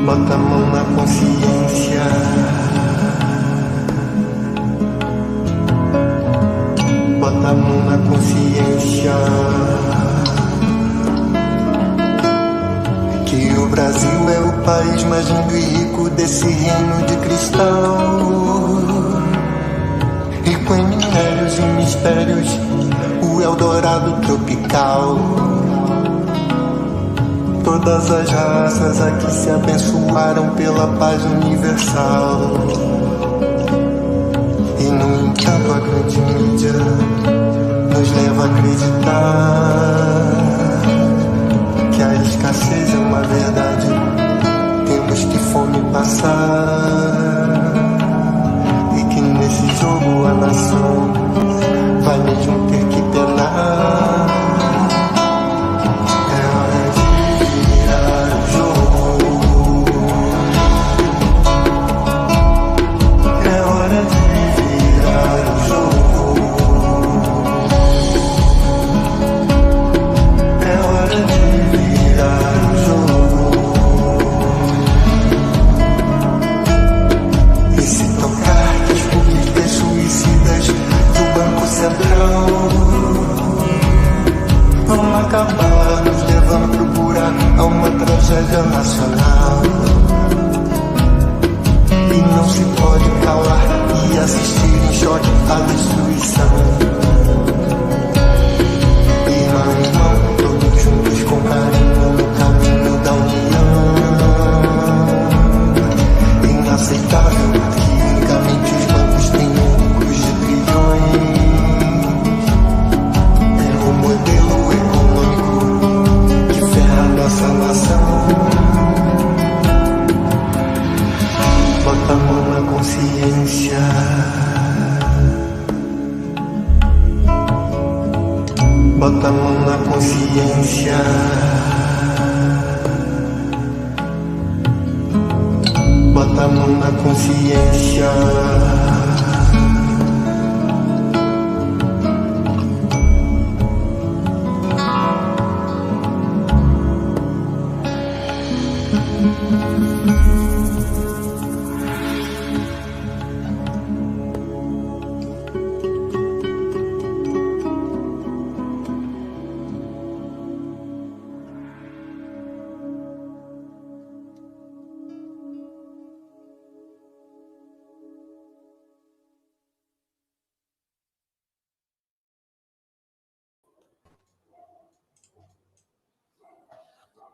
Bota a mão na consciência. Bota a mão na consciência. Que o Brasil é o país mais lindo e rico desse reino de cristal. Rico em minérios e mistérios, o Eldorado tropical. Todas as raças aqui se abençoaram pela paz universal. E no entanto a grande mídia nos leva a acreditar que a escassez é uma verdade. Temos que fome passar, e que nesse jogo a nação vai mesmo ter que penar. É hora de virar o jogo. É hora de virar o jogo. É hora de virar o jogo. E se tocar as políticas suicidas do Banco Central vão acabar nos levando pro buraco, a uma tragédia nacional. E não se pode calar e assistir em choque à destruição. E mão em mão, todos juntos com carinho no caminho da união. Inaceitável que unicamente os bancos tenham lucros de trilhões. É um modelo econômico que ferra a nossa nação. Bota a mão na consciência. Bota a mão na consciência. Bota a mão na consciência.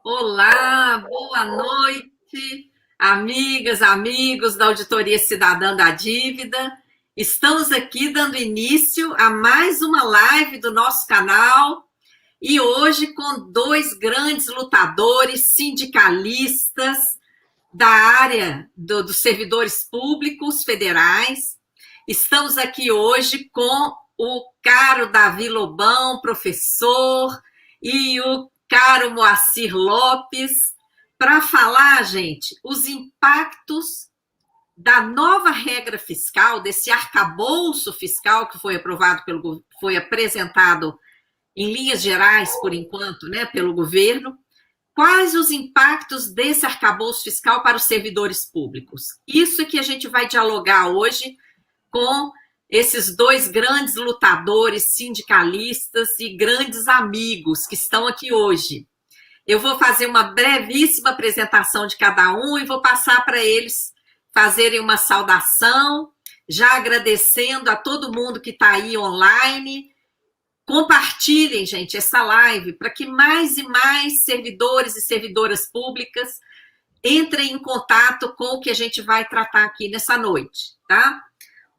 Olá, boa noite, amigas, amigos da Auditoria Cidadã da Dívida. Estamos aqui dando início a mais uma live do nosso canal e hoje com dois grandes lutadores sindicalistas da área dos servidores públicos federais. Estamos aqui hoje com o caro Davi Lobão, professor, e o caro Moacir Lopes, para falar, gente, os impactos da nova regra fiscal, desse arcabouço fiscal que foi aprovado foi apresentado em linhas gerais, por enquanto, né, pelo governo. Quais os impactos desse arcabouço fiscal para os servidores públicos? Isso é que a gente vai dialogar hoje com esses dois grandes lutadores sindicalistas e grandes amigos que estão aqui hoje. Eu vou fazer uma brevíssima apresentação de cada um e vou passar para eles fazerem uma saudação, já agradecendo a todo mundo que está aí online. Compartilhem, gente, essa live para que mais e mais servidores e servidoras públicas entrem em contato com o que a gente vai tratar aqui nessa noite, tá?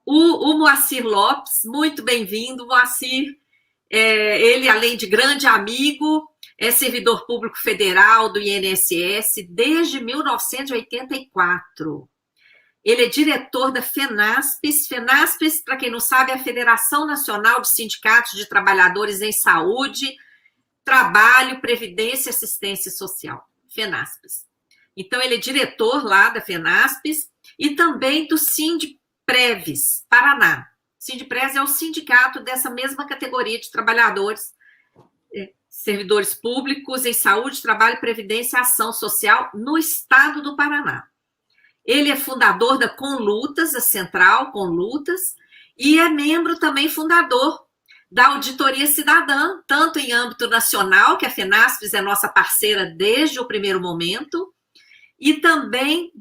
O Moacir Lopes, muito bem-vindo, Moacir. Ele, além de grande amigo, é servidor público federal do INSS desde 1984. Ele é diretor da FENASPES. FENASPES, para quem não sabe, é a Federação Nacional de Sindicatos de Trabalhadores em Saúde, Trabalho, Previdência e Assistência Social. FENASPES. Então, ele é diretor lá da FENASPES e também do Sindpreves, Paraná. Sindpreves é o sindicato dessa mesma categoria de trabalhadores servidores públicos em saúde, trabalho, previdência e ação social no estado do Paraná. Ele é fundador da Conlutas, a Central Conlutas, e é membro também fundador da Auditoria Cidadã, tanto em âmbito nacional, que a FENASPES é nossa parceira desde o primeiro momento, e também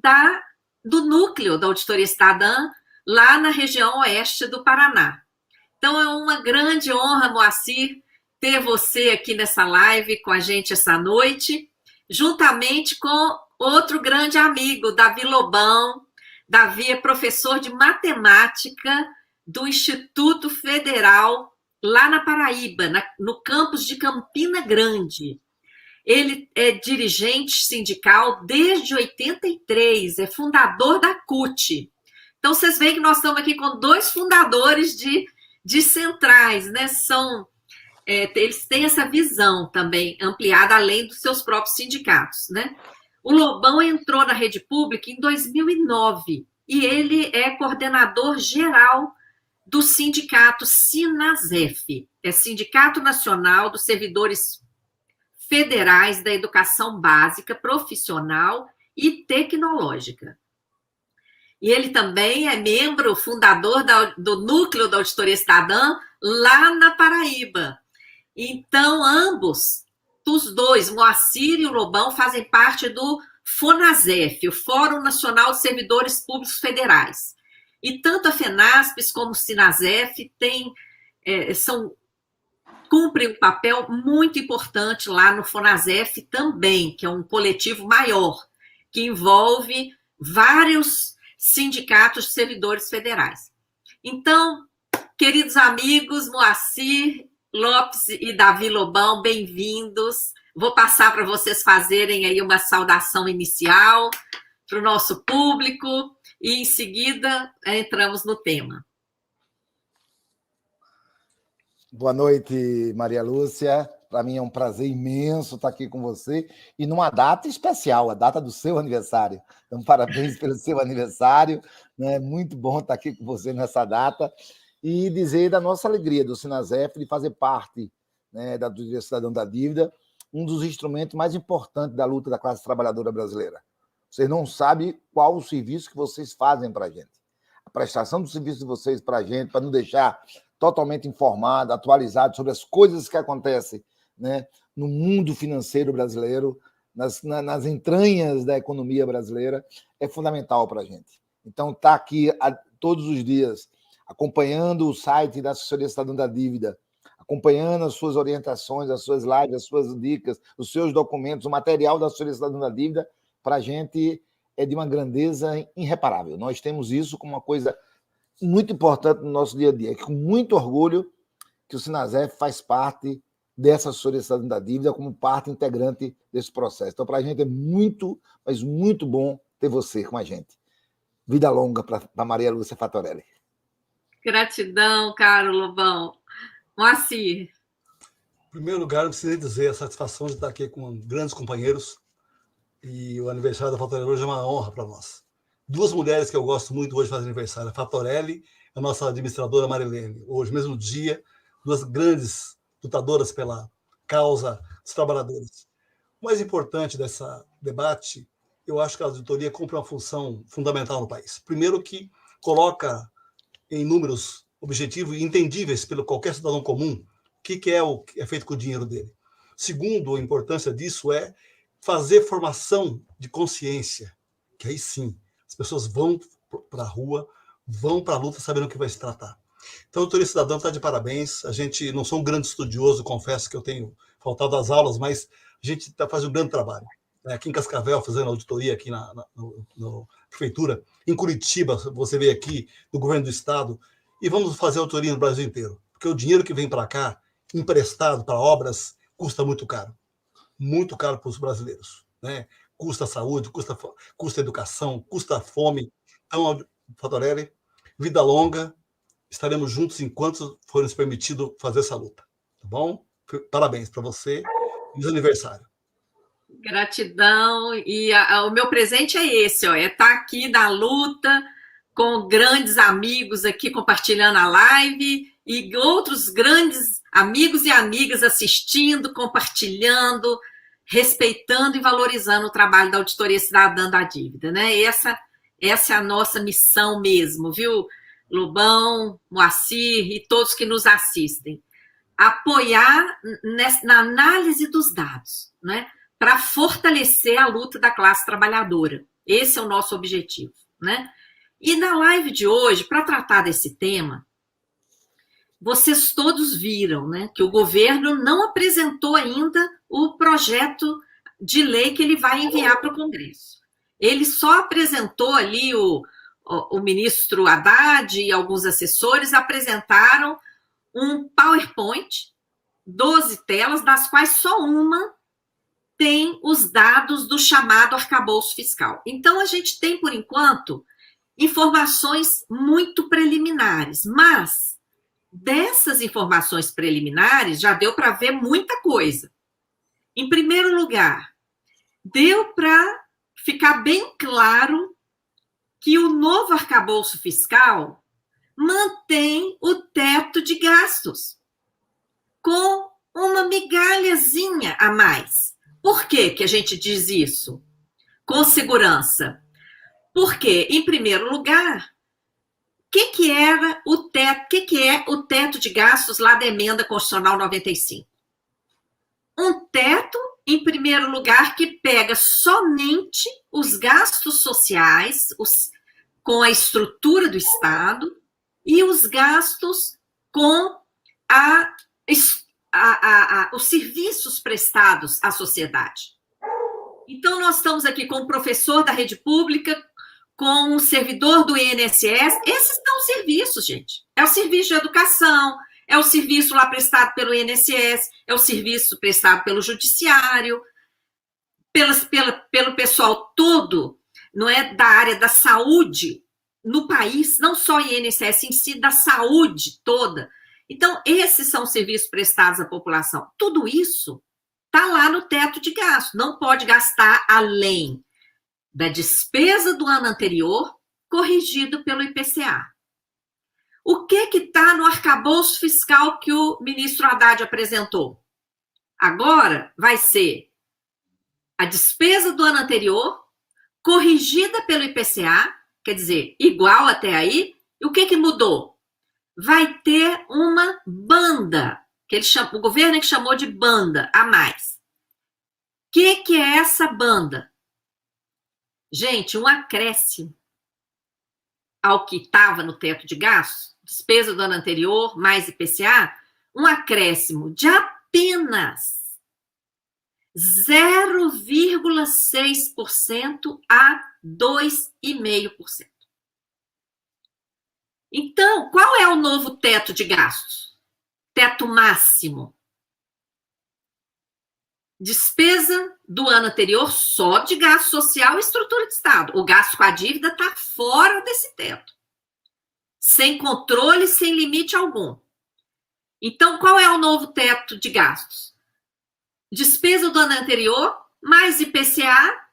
do núcleo da Auditoria Cidadã, lá na região oeste do Paraná. Então, é uma grande honra, Moacir, ter você aqui nessa live com a gente essa noite, juntamente com outro grande amigo, Davi Lobão. Davi é professor de matemática do Instituto Federal, lá na Paraíba, no campus de Campina Grande. Ele é dirigente sindical desde 83, é fundador da CUT. Então, vocês veem que nós estamos aqui com dois fundadores de centrais, né? Eles têm essa visão também ampliada, além dos seus próprios sindicatos, né? O Lobão entrou na rede pública em 2009 e ele é coordenador geral do sindicato SINASEF, é Sindicato Nacional dos Servidores Federais da Educação Básica, Profissional e Tecnológica. E ele também é membro fundador do núcleo da Auditoria Cidadã lá na Paraíba. Então, ambos, os dois, Moacir e o Lobão, fazem parte do FONASEF, o Fórum Nacional de Servidores Públicos Federais. E tanto a FENASPES como o SINASEF cumprem um papel muito importante lá no FONASEF também, que é um coletivo maior, que envolve vários sindicatos de servidores federais. Então, queridos amigos, Moacir Lopes e Davi Lobão, bem-vindos. Vou passar para vocês fazerem aí uma saudação inicial para o nosso público e, em seguida, entramos no tema. Boa noite, Maria Lúcia. Para mim é um prazer imenso estar aqui com você e numa data especial, a data do seu aniversário. Então, parabéns pelo seu aniversário. É muito bom estar aqui com você nessa data e dizer da nossa alegria do SINASEF de fazer parte, né, da Auditoria Cidadã da Dívida, um dos instrumentos mais importantes da luta da classe trabalhadora brasileira. Vocês não sabem qual o serviço que vocês fazem para a gente. A prestação do serviço de vocês para a gente, para nos deixar totalmente informado, atualizado sobre as coisas que acontecem, né, no mundo financeiro brasileiro, nas entranhas da economia brasileira, é fundamental para a gente. Então, estar aqui todos os dias, acompanhando o site da Assessoria Cidadã da Dívida, acompanhando as suas orientações, as suas lives, as suas dicas, os seus documentos, o material da Assessoria Cidadã da Dívida, para a gente é de uma grandeza irreparável. Nós temos isso como uma coisa muito importante no nosso dia a dia, com muito orgulho que o SINASEF faz parte dessa Assessoria Cidadã da Dívida como parte integrante desse processo. Então, para a gente é muito, mas muito bom ter você com a gente. Vida longa para Maria Lúcia Fatorelli. Gratidão, caro Lobão. Moacir. Em primeiro lugar, eu preciso dizer a satisfação de estar aqui com grandes companheiros e o aniversário da Fatorelli hoje é uma honra para nós. Duas mulheres que eu gosto muito hoje fazem aniversário, a Fatorelli e a nossa administradora Marilene. Hoje, mesmo dia, duas grandes lutadoras pela causa dos trabalhadores. O mais importante dessa debate, eu acho que a auditoria cumpre uma função fundamental no país. Primeiro, que coloca em números objetivos e entendíveis pelo qualquer cidadão comum o que é feito com o dinheiro dele. Segundo, a importância disso é fazer formação de consciência, que aí sim, as pessoas vão para a rua, vão para a luta sabendo o que vai se tratar. Então, a Auditoria Cidadã está de parabéns. A gente não sou um grande estudioso, confesso que eu tenho faltado às aulas, mas a gente está fazendo um grande trabalho. Aqui em Cascavel, fazendo auditoria aqui na prefeitura. Em Curitiba, você veio aqui, no governo do estado, e vamos fazer auditoria no Brasil inteiro. Porque o dinheiro que vem para cá, emprestado para obras, custa muito caro. Muito caro para os brasileiros, né? Custa a saúde, custa a educação, custa a fome. Então, Fatorelli, vida longa, estaremos juntos enquanto for nos permitido fazer essa luta. Tá bom? Parabéns para você e os aniversários. Gratidão. E o meu presente é esse, ó, é estar aqui na luta com grandes amigos aqui compartilhando a live e outros grandes amigos e amigas assistindo, compartilhando, respeitando e valorizando o trabalho da Auditoria Cidadã da Dívida, né? Essa é a nossa missão mesmo, viu, Lobão, Moacir e todos que nos assistem. Apoiar na análise dos dados, né? Para fortalecer a luta da classe trabalhadora. Esse é o nosso objetivo, né? E na live de hoje, para tratar desse tema, vocês todos viram, né, que o governo não apresentou ainda o projeto de lei que ele vai enviar para o Congresso. Ele só apresentou ali, o ministro Haddad e alguns assessores apresentaram um PowerPoint, 12 telas, das quais só uma tem os dados do chamado arcabouço fiscal. Então, a gente tem, por enquanto, informações muito preliminares, mas dessas informações preliminares já deu para ver muita coisa. Em primeiro lugar, deu para ficar bem claro que o novo arcabouço fiscal mantém o teto de gastos com uma migalhazinha a mais. Por que que a gente diz isso? Com segurança. Porque, em primeiro lugar, o que era o teto? O que é o teto de gastos lá da Emenda Constitucional 95? Um teto, em primeiro lugar, que pega somente os gastos sociais, com a estrutura do Estado, e os gastos com os serviços prestados à sociedade. Então, nós estamos aqui com o professor da rede pública, com o servidor do INSS. Esses são os serviços, gente. É o serviço de educação, é o serviço lá prestado pelo INSS, é o serviço prestado pelo judiciário, pelo pessoal todo, não é, da área da saúde no país, não só o INSS em si, da saúde toda. Então, esses são os serviços prestados à população. Tudo isso está lá no teto de gasto. Não pode gastar além da despesa do ano anterior, corrigido pelo IPCA. O que está no arcabouço fiscal que o ministro Haddad apresentou? Agora vai ser a despesa do ano anterior, corrigida pelo IPCA, quer dizer, igual até aí. E o que mudou? Vai ter uma banda, que o governo que chamou de banda a mais. O que é essa banda? Gente, um acréscimo ao que estava no teto de gastos, despesa do ano anterior, mais IPCA, um acréscimo de apenas 0,6% a 2,5%. Então, qual é o novo teto de gastos? Teto máximo. Despesa do ano anterior só de gasto social e estrutura de Estado. O gasto com a dívida está fora desse teto. Sem controle, sem limite algum. Então, qual é o novo teto de gastos? Despesa do ano anterior, mais IPCA,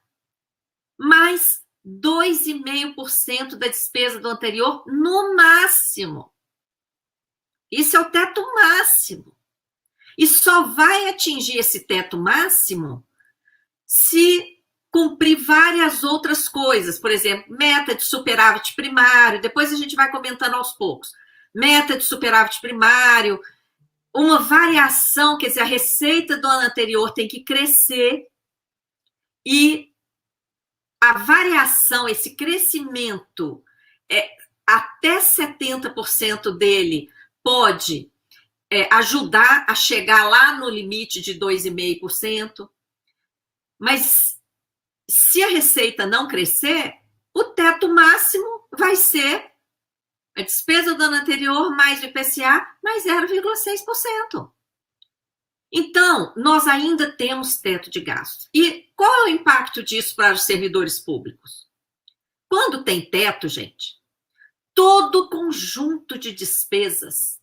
mais 2,5% da despesa do anterior, no máximo. Isso é o teto máximo. E só vai atingir esse teto máximo se cumprir várias outras coisas. Por exemplo, meta de superávit primário, depois a gente vai comentando aos poucos. Meta de superávit primário, uma variação, quer dizer, a receita do ano anterior tem que crescer e a variação, esse crescimento, até 70% dele pode ajudar a chegar lá no limite de 2,5%. Mas se a receita não crescer, o teto máximo vai ser a despesa do ano anterior mais o IPCA mais 0,6%. Então, nós ainda temos teto de gastos. E qual é o impacto disso para os servidores públicos? Quando tem teto, gente, todo conjunto de despesas,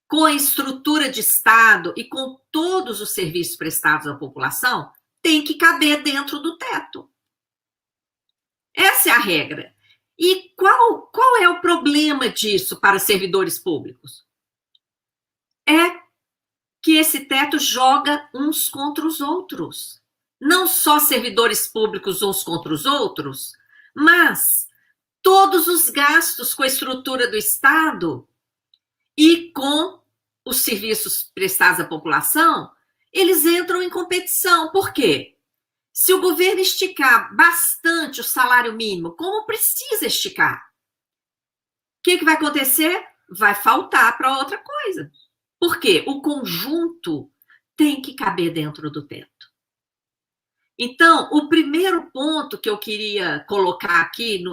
com a estrutura de Estado e com todos os serviços prestados à população, tem que caber dentro do teto. Essa é a regra. E qual é o problema disso para servidores públicos? É que esse teto joga uns contra os outros. Não só servidores públicos uns contra os outros, mas todos os gastos com a estrutura do Estado e com os serviços prestados à população, eles entram em competição. Por quê? Se o governo esticar bastante o salário mínimo, como precisa esticar, o que vai acontecer? Vai faltar para outra coisa. Por quê? O conjunto tem que caber dentro do teto. Então, o primeiro ponto que eu queria colocar aqui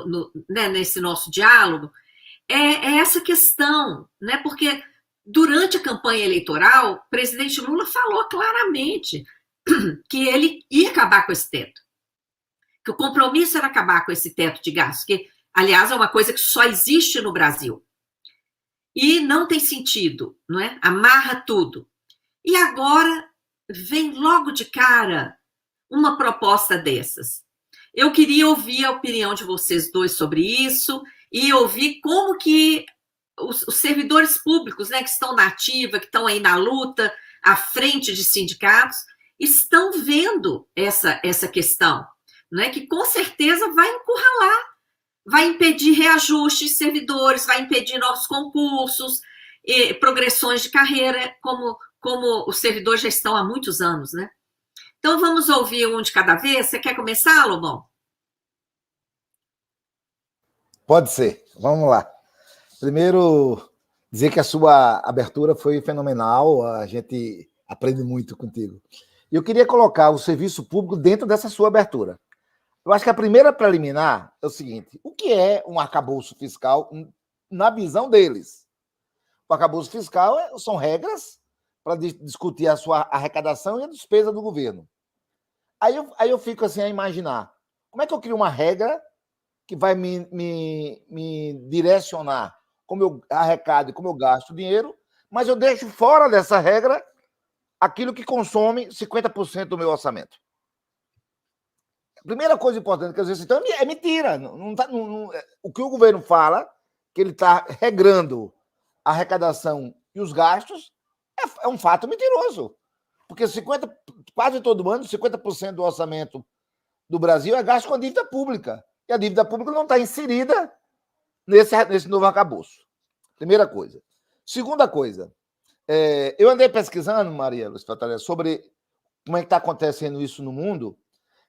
né, nesse nosso diálogo é essa questão, né? Porque durante a campanha eleitoral, o presidente Lula falou claramente que ele ia acabar com esse teto, que o compromisso era acabar com esse teto de gastos, que, aliás, é uma coisa que só existe no Brasil. E não tem sentido, não é? Amarra tudo. E agora vem logo de cara uma proposta dessas. Eu queria ouvir a opinião de vocês dois sobre isso e ouvir como que os servidores públicos, né, que estão na ativa, que estão aí na luta, à frente de sindicatos, estão vendo essa questão, não é? Que com certeza vai encurralar, vai impedir reajustes de servidores, vai impedir novos concursos, progressões de carreira, como os servidores já estão há muitos anos, né? Então, vamos ouvir um de cada vez. Você quer começar, Lobão? Pode ser. Vamos lá. Primeiro, dizer que a sua abertura foi fenomenal. A gente aprende muito contigo. E eu queria colocar o serviço público dentro dessa sua abertura. Eu acho que a primeira preliminar é o seguinte: o que é um arcabouço fiscal na visão deles? O arcabouço fiscal são regras para discutir a sua arrecadação e a despesa do governo. Aí eu fico assim a imaginar, como é que eu crio uma regra que vai me direcionar como eu arrecado e como eu gasto dinheiro, mas eu deixo fora dessa regra aquilo que consome 50% do meu orçamento. A primeira coisa importante que eu dizer, então, é mentira. O que o governo fala, que ele está regrando a arrecadação e os gastos, é um fato mentiroso. Porque quase todo ano, 50% do orçamento do Brasil é gasto com a dívida pública. E a dívida pública não está inserida nesse novo arcabouço. Primeira coisa. Segunda coisa, eu andei pesquisando, Maria Lúcia Fatorelli, sobre como é que está acontecendo isso no mundo.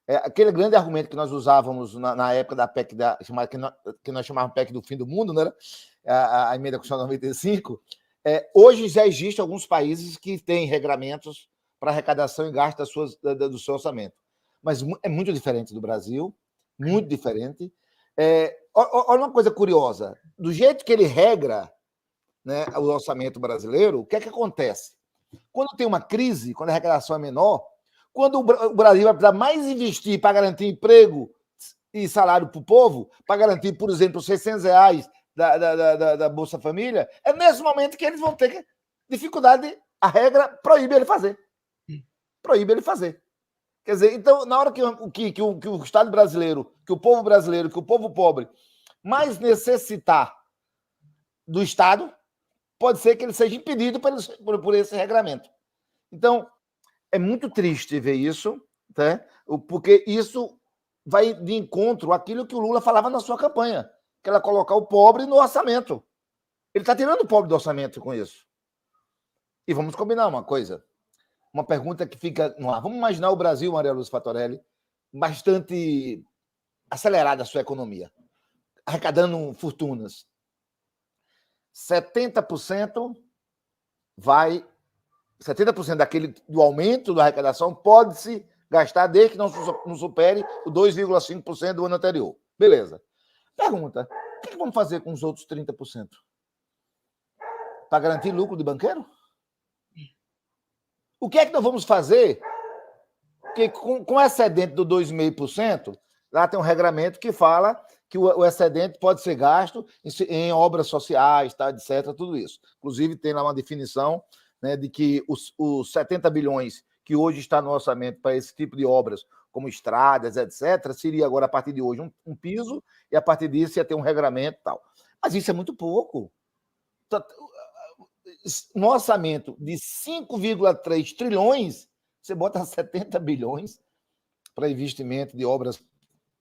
Aquele grande argumento que nós usávamos na época da PEC, que nós chamávamos PEC do fim do mundo, né? A emenda constitucional 95, hoje já existem alguns países que têm regramentos para arrecadação e gasto do seu orçamento. Mas é muito diferente do Brasil, muito diferente. Olha uma coisa curiosa, do jeito que ele regra, né, o orçamento brasileiro, o que é que acontece? Quando tem uma crise, quando a arrecadação é menor, quando o Brasil vai precisar mais investir para garantir emprego e salário para o povo, para garantir, por exemplo, os R$600 da Bolsa Família, é nesse momento que eles vão ter dificuldade, a regra proíbe ele fazer. Proíbe ele fazer. Quer dizer, então, na hora que o Estado brasileiro, que o povo brasileiro, que o povo pobre mais necessitar do Estado, pode ser que ele seja impedido por esse regramento. Então, é muito triste ver isso, né? Porque isso vai de encontro àquilo que o Lula falava na sua campanha, que era colocar o pobre no orçamento. Ele está tirando o pobre do orçamento com isso. E vamos combinar uma coisa. Uma pergunta que fica no ar. Vamos imaginar o Brasil, Maria Lúcia Fatorelli, bastante acelerada a sua economia, arrecadando fortunas. 70% do aumento da arrecadação pode-se gastar desde que não supere o 2,5% do ano anterior. Beleza. Pergunta, o que vamos fazer com os outros 30%? Para garantir lucro de banqueiro? O que é que nós vamos fazer? Porque com o excedente do 2,5%, lá tem um regramento que fala que o excedente pode ser gasto em obras sociais, tá, etc., tudo isso. Inclusive, tem lá uma definição, né, de que os 70 bilhões que hoje está no orçamento para esse tipo de obras, como estradas, etc., seria agora, a partir de hoje, um piso, e a partir disso ia ter um regramento e tal. Mas isso é muito pouco. um orçamento de 5,3 trilhões, você bota 70 bilhões para investimento de obras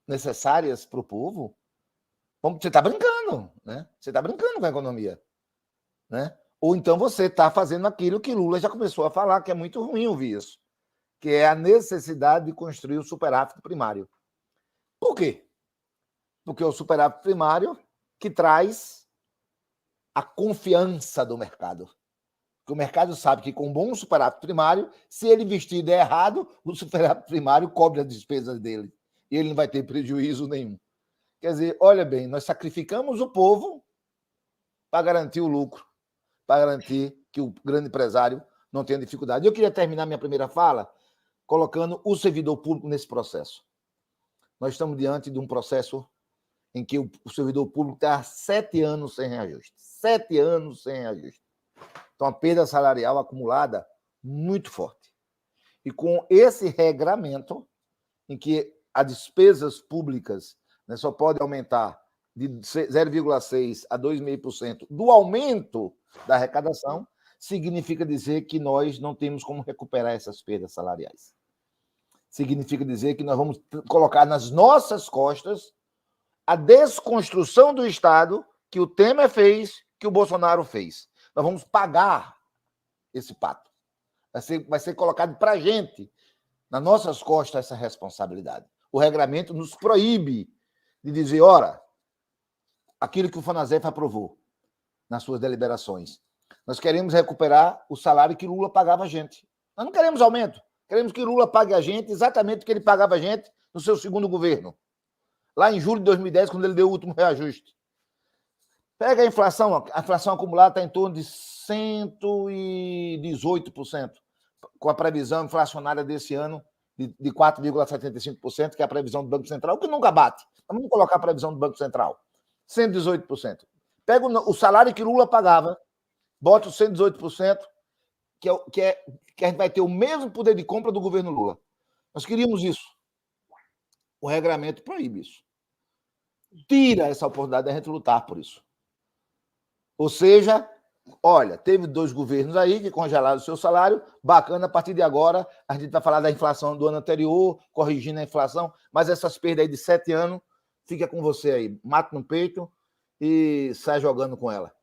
necessárias para o povo. Você está brincando, né? Você está brincando com a economia, né? Ou então você está fazendo aquilo que Lula já começou a falar, que é muito ruim ouvir isso, que é a necessidade de construir o superávit primário. Por quê? Porque é o superávit primário que traz a confiança do mercado. Porque o mercado sabe que com um bom superávit primário, se ele investir e der errado, o superávit primário cobre as despesas dele. E ele não vai ter prejuízo nenhum. Quer dizer, olha bem, nós sacrificamos o povo para garantir o lucro, para garantir que o grande empresário não tenha dificuldade. Eu queria terminar minha primeira fala colocando o servidor público nesse processo. Nós estamos diante de um processo em que o servidor público está há 7 anos sem reajuste. 7 anos sem reajuste. Então, a perda salarial acumulada muito forte. E com esse regramento, em que as despesas públicas, né, só pode aumentar de 0,6% a 2,5% do aumento da arrecadação, significa dizer que nós não temos como recuperar essas perdas salariais. Significa dizer que nós vamos colocar nas nossas costas a desconstrução do Estado que o Temer fez, que o Bolsonaro fez. Nós vamos pagar esse pato. Vai ser colocado para a gente, nas nossas costas, essa responsabilidade. O regramento nos proíbe de dizer, ora, aquilo que o FONASEF aprovou nas suas deliberações. Nós queremos recuperar o salário que Lula pagava a gente. Nós não queremos aumento. Queremos que Lula pague a gente exatamente o que ele pagava a gente no seu segundo governo. Lá em julho de 2010, quando ele deu o último reajuste. Pega a inflação acumulada está em torno de 118%, com a previsão inflacionária desse ano de 4,75%, que é a previsão do Banco Central, que nunca bate. Vamos colocar a previsão do Banco Central. 118%. Pega o salário que Lula pagava, bota os 118%, que a gente vai ter o mesmo poder de compra do governo Lula. Nós queríamos isso. O regramento proíbe isso. Tira essa oportunidade de a gente lutar por isso. Ou seja, olha, teve 2 governos aí que congelaram o seu salário, bacana, a partir de agora a gente vai falar da inflação do ano anterior, corrigindo a inflação, mas essas perdas aí de 7 anos, fica com você aí, mata no peito e sai jogando com ela.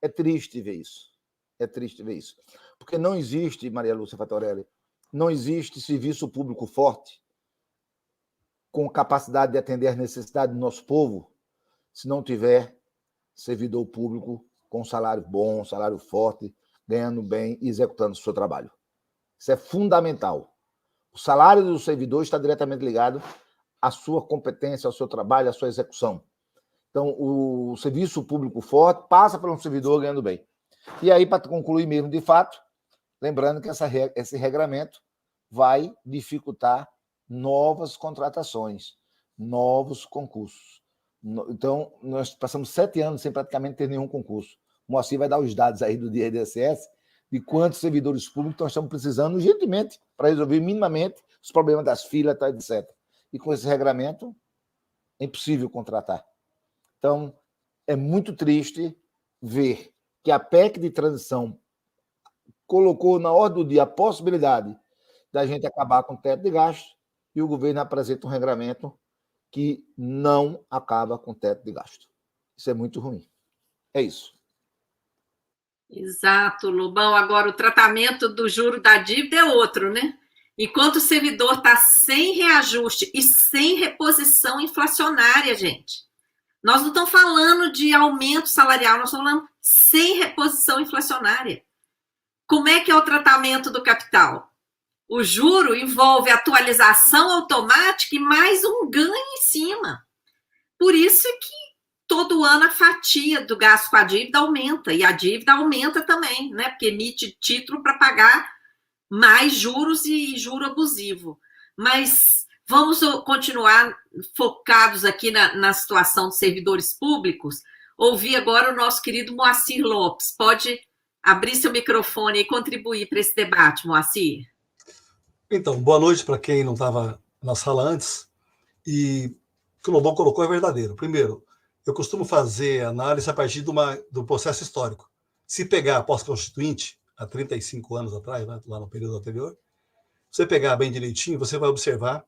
É triste ver isso. É triste ver isso. Porque não existe, Maria Lúcia Fatorelli, não existe serviço público forte com capacidade de atender às necessidades do nosso povo se não tiver servidor público com salário bom, salário forte, ganhando bem e executando o seu trabalho. Isso é fundamental. O salário do servidor está diretamente ligado à sua competência, ao seu trabalho, à sua execução. Então, o serviço público forte passa por um servidor ganhando bem. E aí, para concluir mesmo, de fato, lembrando que esse regramento vai dificultar novas contratações, novos concursos. Então, nós passamos 7 anos sem praticamente ter nenhum concurso. O Moacir vai dar os dados aí do INSS de quantos servidores públicos nós estamos precisando urgentemente para resolver minimamente os problemas das filas, etc. E com esse regramento, é impossível contratar. Então, é muito triste ver que a PEC de transição colocou na ordem do dia a possibilidade da gente acabar com o teto de gastos e o governo apresenta um regramento que não acaba com o teto de gasto. Isso é muito ruim. É isso. Exato, Lobão. Agora, o tratamento do juro da dívida é outro, né? Enquanto o servidor está sem reajuste e sem reposição inflacionária, gente. Nós não estamos falando de aumento salarial, nós estamos falando sem reposição inflacionária. Como é que é o tratamento do capital? O juro envolve atualização automática e mais um ganho em cima. Por isso é que todo ano a fatia do gasto com a dívida aumenta, e a dívida aumenta também, né? Porque emite título para pagar mais juros e juro abusivo. Mas vamos continuar focados aqui na situação dos servidores públicos. Ouvir agora o nosso querido Moacir Lopes. Pode abrir seu microfone e contribuir para esse debate, Moacir. Então, boa noite para quem não estava na sala antes. E o que o Lobão colocou é verdadeiro. Primeiro, eu costumo fazer análise a partir do processo histórico. Se pegar a pós-constituinte, há 35 anos atrás, né, lá no período anterior, você pegar bem direitinho, você vai observar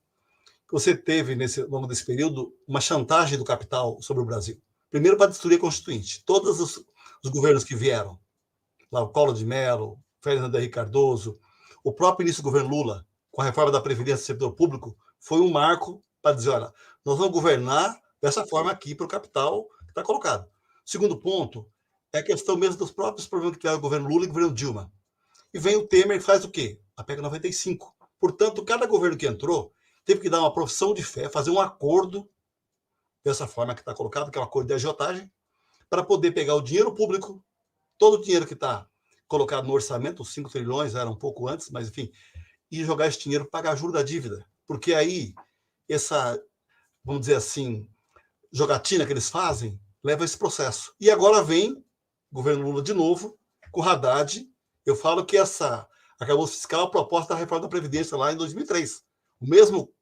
que você teve, ao longo desse período, uma chantagem do capital sobre o Brasil. Primeiro, para destruir a Constituinte. Todos os governos que vieram, lá o Collor de Mello, Fernando Henrique Cardoso, o próprio início do governo Lula, com a reforma da Previdência do setor público, foi um marco para dizer, olha, nós vamos governar dessa forma aqui para o capital que está colocado. Segundo ponto é a questão mesmo dos próprios problemas que tiveram o governo Lula e o governo Dilma. E vem o Temer e faz o quê? A PEC 95. Portanto, cada governo que entrou teve que dar uma profissão de fé, fazer um acordo dessa forma que está colocado, que é um acordo de agiotagem, para poder pegar o dinheiro público, todo o dinheiro que está colocado no orçamento, os 5 trilhões era um pouco antes, mas enfim, e jogar esse dinheiro para pagar juros da dívida. Porque aí, essa, vamos dizer assim, jogatina que eles fazem, leva a esse processo. E agora vem o governo Lula de novo, com o Haddad. Eu falo que essa arcabouço fiscal é a proposta da reforma da Previdência lá em 2003. O mesmo.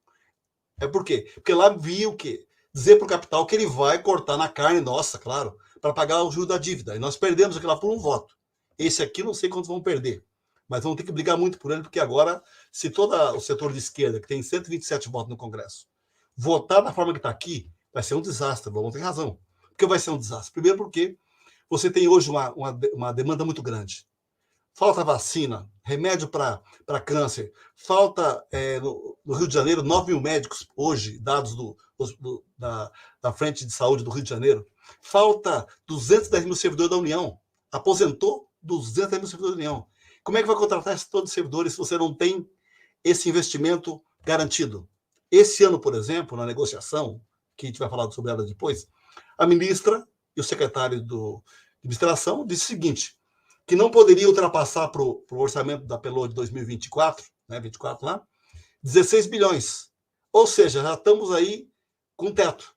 É por quê? Porque lá viu o quê? Dizer para o capital que ele vai cortar na carne nossa, claro, para pagar o juro da dívida. E nós perdemos aquilo lá por um voto. Esse aqui não sei quantos vão perder, mas vamos ter que brigar muito por ele, porque agora, se todo o setor de esquerda, que tem 127 votos no Congresso, votar da forma que está aqui, vai ser um desastre. Vamos ter razão. Por que vai ser um desastre? Primeiro porque você tem hoje uma demanda muito grande. Falta vacina, remédio para câncer, falta no Rio de Janeiro 9 mil médicos hoje, dados da Frente de Saúde do Rio de Janeiro. Falta 210 mil servidores da União. Aposentou 210 mil servidores da União. Como é que vai contratar todos os servidores se você não tem esse investimento garantido? Esse ano, por exemplo, na negociação, que a gente vai falar sobre ela depois, a ministra e o secretário de administração disse o seguinte, que não poderia ultrapassar para o orçamento da PELO de 2024, né, 24 lá, 16 bilhões. Ou seja, já estamos aí com teto.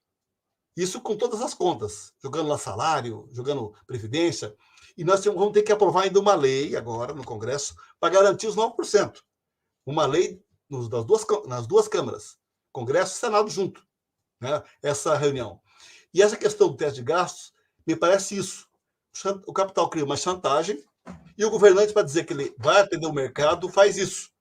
Isso com todas as contas, jogando lá salário, jogando previdência. E nós vamos ter que aprovar ainda uma lei agora no Congresso para garantir os 9%. Uma lei nas duas câmaras, Congresso e Senado junto, né, essa reunião. E essa questão do teto de gastos, me parece isso. O capital cria uma chantagem e o governante, para dizer que ele vai atender o mercado, faz isso.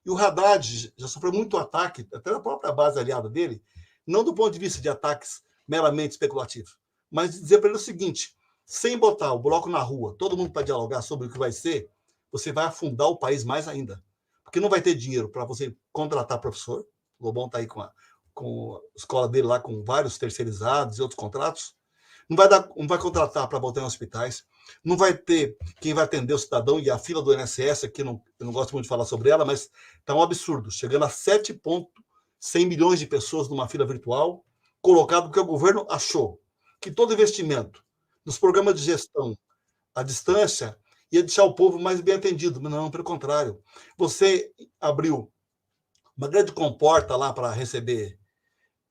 E o Haddad já sofreu muito ataque, até da própria base aliada dele, não do ponto de vista de ataques meramente especulativos, mas de dizer para ele o seguinte, sem botar o bloco na rua, todo mundo para dialogar sobre o que vai ser, você vai afundar o país mais ainda. Porque não vai ter dinheiro para você contratar professor, o Lobão está aí com a escola dele lá, com vários terceirizados e outros contratos, não vai contratar para botar em hospitais, não vai ter quem vai atender o cidadão, e a fila do INSS, aqui eu não gosto muito de falar sobre ela, mas está um absurdo, chegando a 7,100 milhões de pessoas numa fila virtual, colocado porque o governo achou que todo investimento nos programas de gestão à distância ia deixar o povo mais bem atendido, mas não, pelo contrário. Você abriu uma grande comporta lá para receber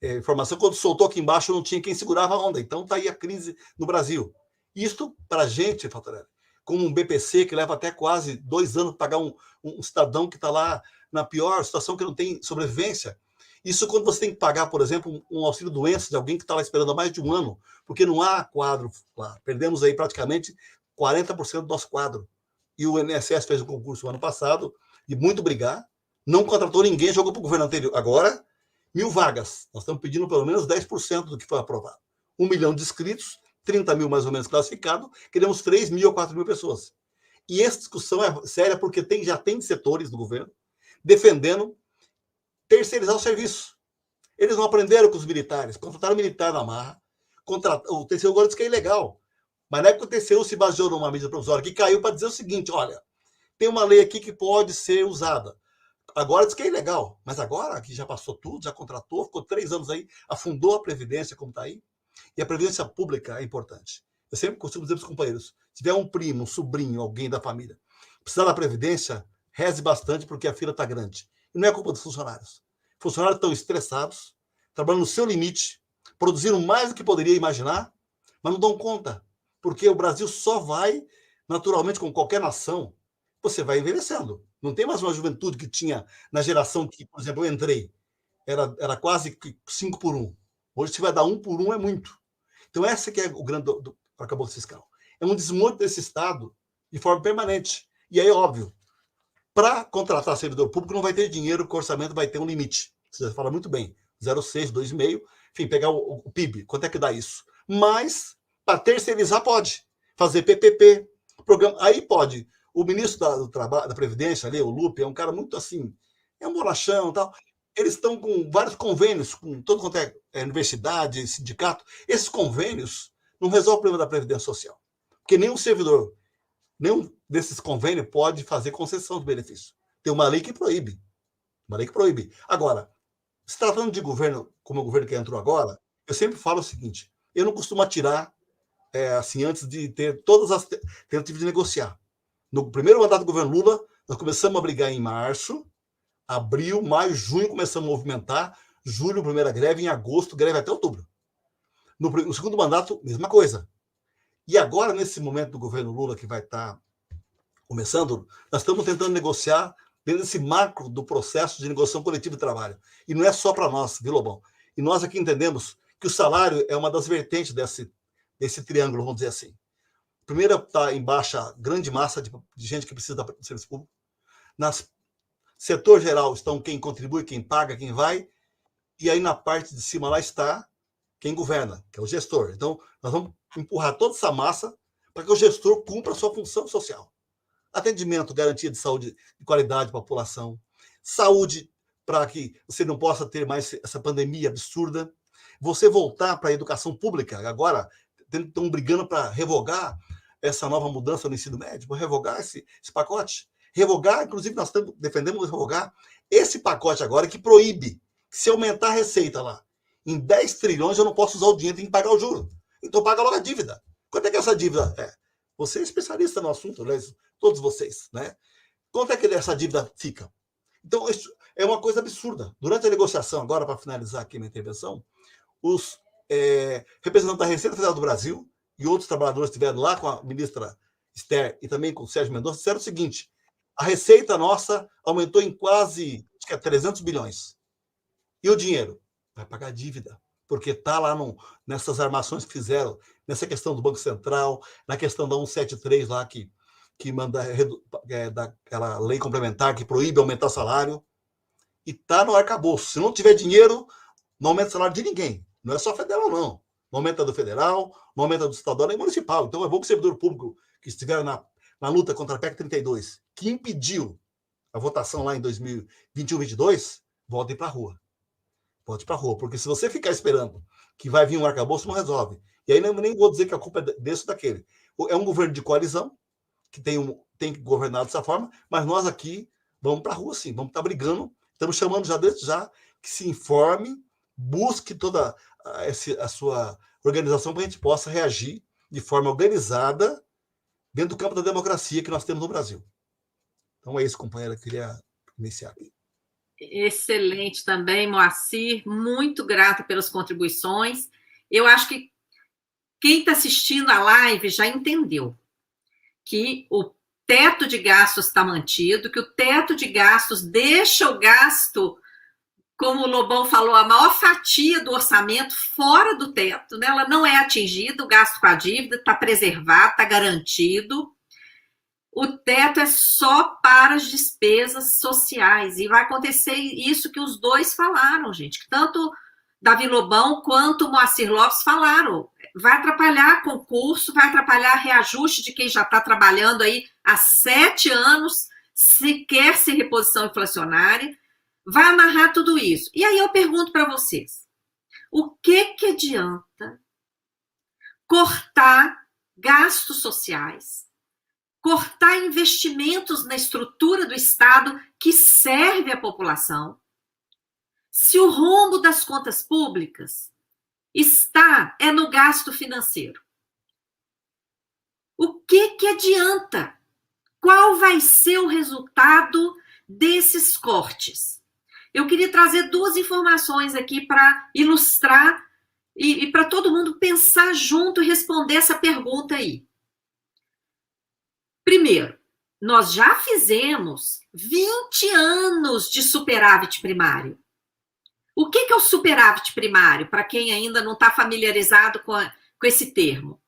informação, quando soltou aqui embaixo não tinha quem segurava a onda. Então está aí a crise no Brasil. Isto, para a gente, Fatorelli, como um BPC que leva até quase 2 anos para pagar um cidadão que está lá na pior situação, que não tem sobrevivência. Isso quando você tem que pagar, por exemplo, um auxílio-doença de alguém que está lá esperando há mais de 1 ano, porque não há quadro lá. Perdemos aí praticamente 40% do nosso quadro. E o INSS fez um concurso no ano passado, e muito brigar, não contratou ninguém, jogou para o governo anterior. Agora, 1.000 vagas. Nós estamos pedindo pelo menos 10% do que foi aprovado. 1 milhão de inscritos, 30 mil mais ou menos classificados, queremos 3 mil ou 4 mil pessoas. E essa discussão é séria porque já tem setores do governo defendendo terceirizar o serviço. Eles não aprenderam com os militares, contrataram militar na marra, o TCU agora diz que é ilegal. Mas na época o TCU se baseou numa medida provisória que caiu para dizer o seguinte, olha, tem uma lei aqui que pode ser usada. Agora diz que é ilegal, mas agora que já passou tudo, já contratou, ficou 3 anos aí, afundou a Previdência como está aí, e a Previdência Pública é importante. Eu sempre costumo dizer para os companheiros, se tiver um primo, um sobrinho, alguém da família, precisar da Previdência, reze bastante porque a fila está grande. E não é culpa dos funcionários. Funcionários estão estressados, trabalhando no seu limite, produzindo mais do que poderia imaginar, mas não dão conta, porque o Brasil só vai, naturalmente, com qualquer nação, você vai envelhecendo. Não tem mais uma juventude que tinha na geração que, por exemplo, eu entrei. Era quase 5 por 1. Hoje, se vai dar 1 por 1, é muito. Então, essa que é o grande arcabouço fiscal. É um desmonte desse Estado de forma permanente. E aí, óbvio, para contratar servidor público não vai ter dinheiro, porque o orçamento vai ter um limite. Você fala muito bem, 0,6, 2,5, enfim, pegar o PIB, quanto é que dá isso? Mas, para terceirizar, pode. Fazer PPP, programa, aí pode. O ministro do Trabalho, da Previdência, ali, o Lupe, é um cara muito assim, é um bonachão e tal. Eles estão com vários convênios, com todo quanto é universidade, sindicato. Esses convênios não resolvem o problema da Previdência Social. Porque nenhum servidor, nenhum desses convênios pode fazer concessão de benefício. Tem uma lei que proíbe. Uma lei que proíbe. Agora, se tratando de governo, como o governo que entrou agora, eu sempre falo o seguinte, eu não costumo atirar assim, antes de ter todas as tentativas de negociar. No primeiro mandato do governo Lula, nós começamos a brigar em março, abril, maio, junho, começamos a movimentar, julho, primeira greve, em agosto, greve até outubro. No segundo mandato, mesma coisa. E agora, nesse momento do governo Lula, que vai estar começando, nós estamos tentando negociar dentro desse marco do processo de negociação coletiva de trabalho. E não é só para nós, viu, Lobão? E nós aqui entendemos que o salário é uma das vertentes desse triângulo, vamos dizer assim. Primeiro está em baixa grande massa de gente que precisa do serviço público. No setor geral estão quem contribui, quem paga, quem vai. E aí na parte de cima lá está quem governa, que é o gestor. Então, nós vamos empurrar toda essa massa para que o gestor cumpra a sua função social. Atendimento, garantia de saúde de qualidade para a população. Saúde para que você não possa ter mais essa pandemia absurda. Você voltar para a educação pública. Agora, estão brigando para revogar essa nova mudança no ensino médio, para revogar esse pacote. Revogar, inclusive, nós defendemos revogar esse pacote agora que proíbe que se aumentar a receita lá em 10 trilhões, eu não posso usar o dinheiro, tem que pagar o juro. Então, paga logo a dívida. Quanto é que essa dívida é? Você é especialista no assunto, né? Todos vocês, né? Quanto é que essa dívida fica? Então, isso é uma coisa absurda. Durante a negociação, agora, para finalizar aqui minha intervenção, os representantes da Receita Federal do Brasil e outros trabalhadores que estiveram lá com a ministra Esther e também com o Sérgio Mendonça, disseram o seguinte, a receita nossa aumentou em quase, acho que 300 bilhões. E o dinheiro? Vai pagar a dívida, porque está lá nessas armações que fizeram, nessa questão do Banco Central, na questão da 173 lá, que manda daquela lei complementar que proíbe aumentar o salário, e está no arcabouço. Se não tiver dinheiro, não aumenta o salário de ninguém. Não é só federal, não. Não aumenta do federal, não aumenta do estadual nem municipal. Então é bom que o servidor público que estiver na luta contra a PEC 32, que impediu a votação lá em 2021-22, volte para a rua. Volte para a rua. Porque se você ficar esperando que vai vir um arcabouço, não resolve. E aí nem vou dizer que a culpa é desse ou daquele. É um governo de coalizão, que tem que governar dessa forma, mas nós aqui vamos para a rua, sim. Vamos estar brigando. Estamos chamando já desde já que se informe, busque toda a sua organização para a gente possa reagir de forma organizada dentro do campo da democracia que nós temos no Brasil. Então é isso, companheira, que eu queria iniciar aqui. Excelente também, Moacir, muito grata pelas contribuições. Eu acho que quem está assistindo a live já entendeu que o teto de gastos está mantido, que o teto de gastos deixa o gasto, como o Lobão falou, a maior fatia do orçamento fora do teto, né? Ela não é atingida, o gasto com a dívida está preservado, está garantido. O teto é só para as despesas sociais, e vai acontecer isso que os dois falaram, gente, que tanto Davi Lobão quanto Moacir Lopes falaram. Vai atrapalhar concurso, vai atrapalhar reajuste de quem já está trabalhando aí há 7 anos, sequer sem reposição inflacionária, vai amarrar tudo isso. E aí eu pergunto para vocês, o que adianta cortar gastos sociais, cortar investimentos na estrutura do Estado que serve à população, se o rombo das contas públicas está no gasto financeiro? O que adianta? Qual vai ser o resultado desses cortes? Eu queria trazer 2 informações aqui para ilustrar e para todo mundo pensar junto e responder essa pergunta aí. Primeiro, nós já fizemos 20 anos de superávit primário. O que é o superávit primário, para quem ainda não está familiarizado com esse termo?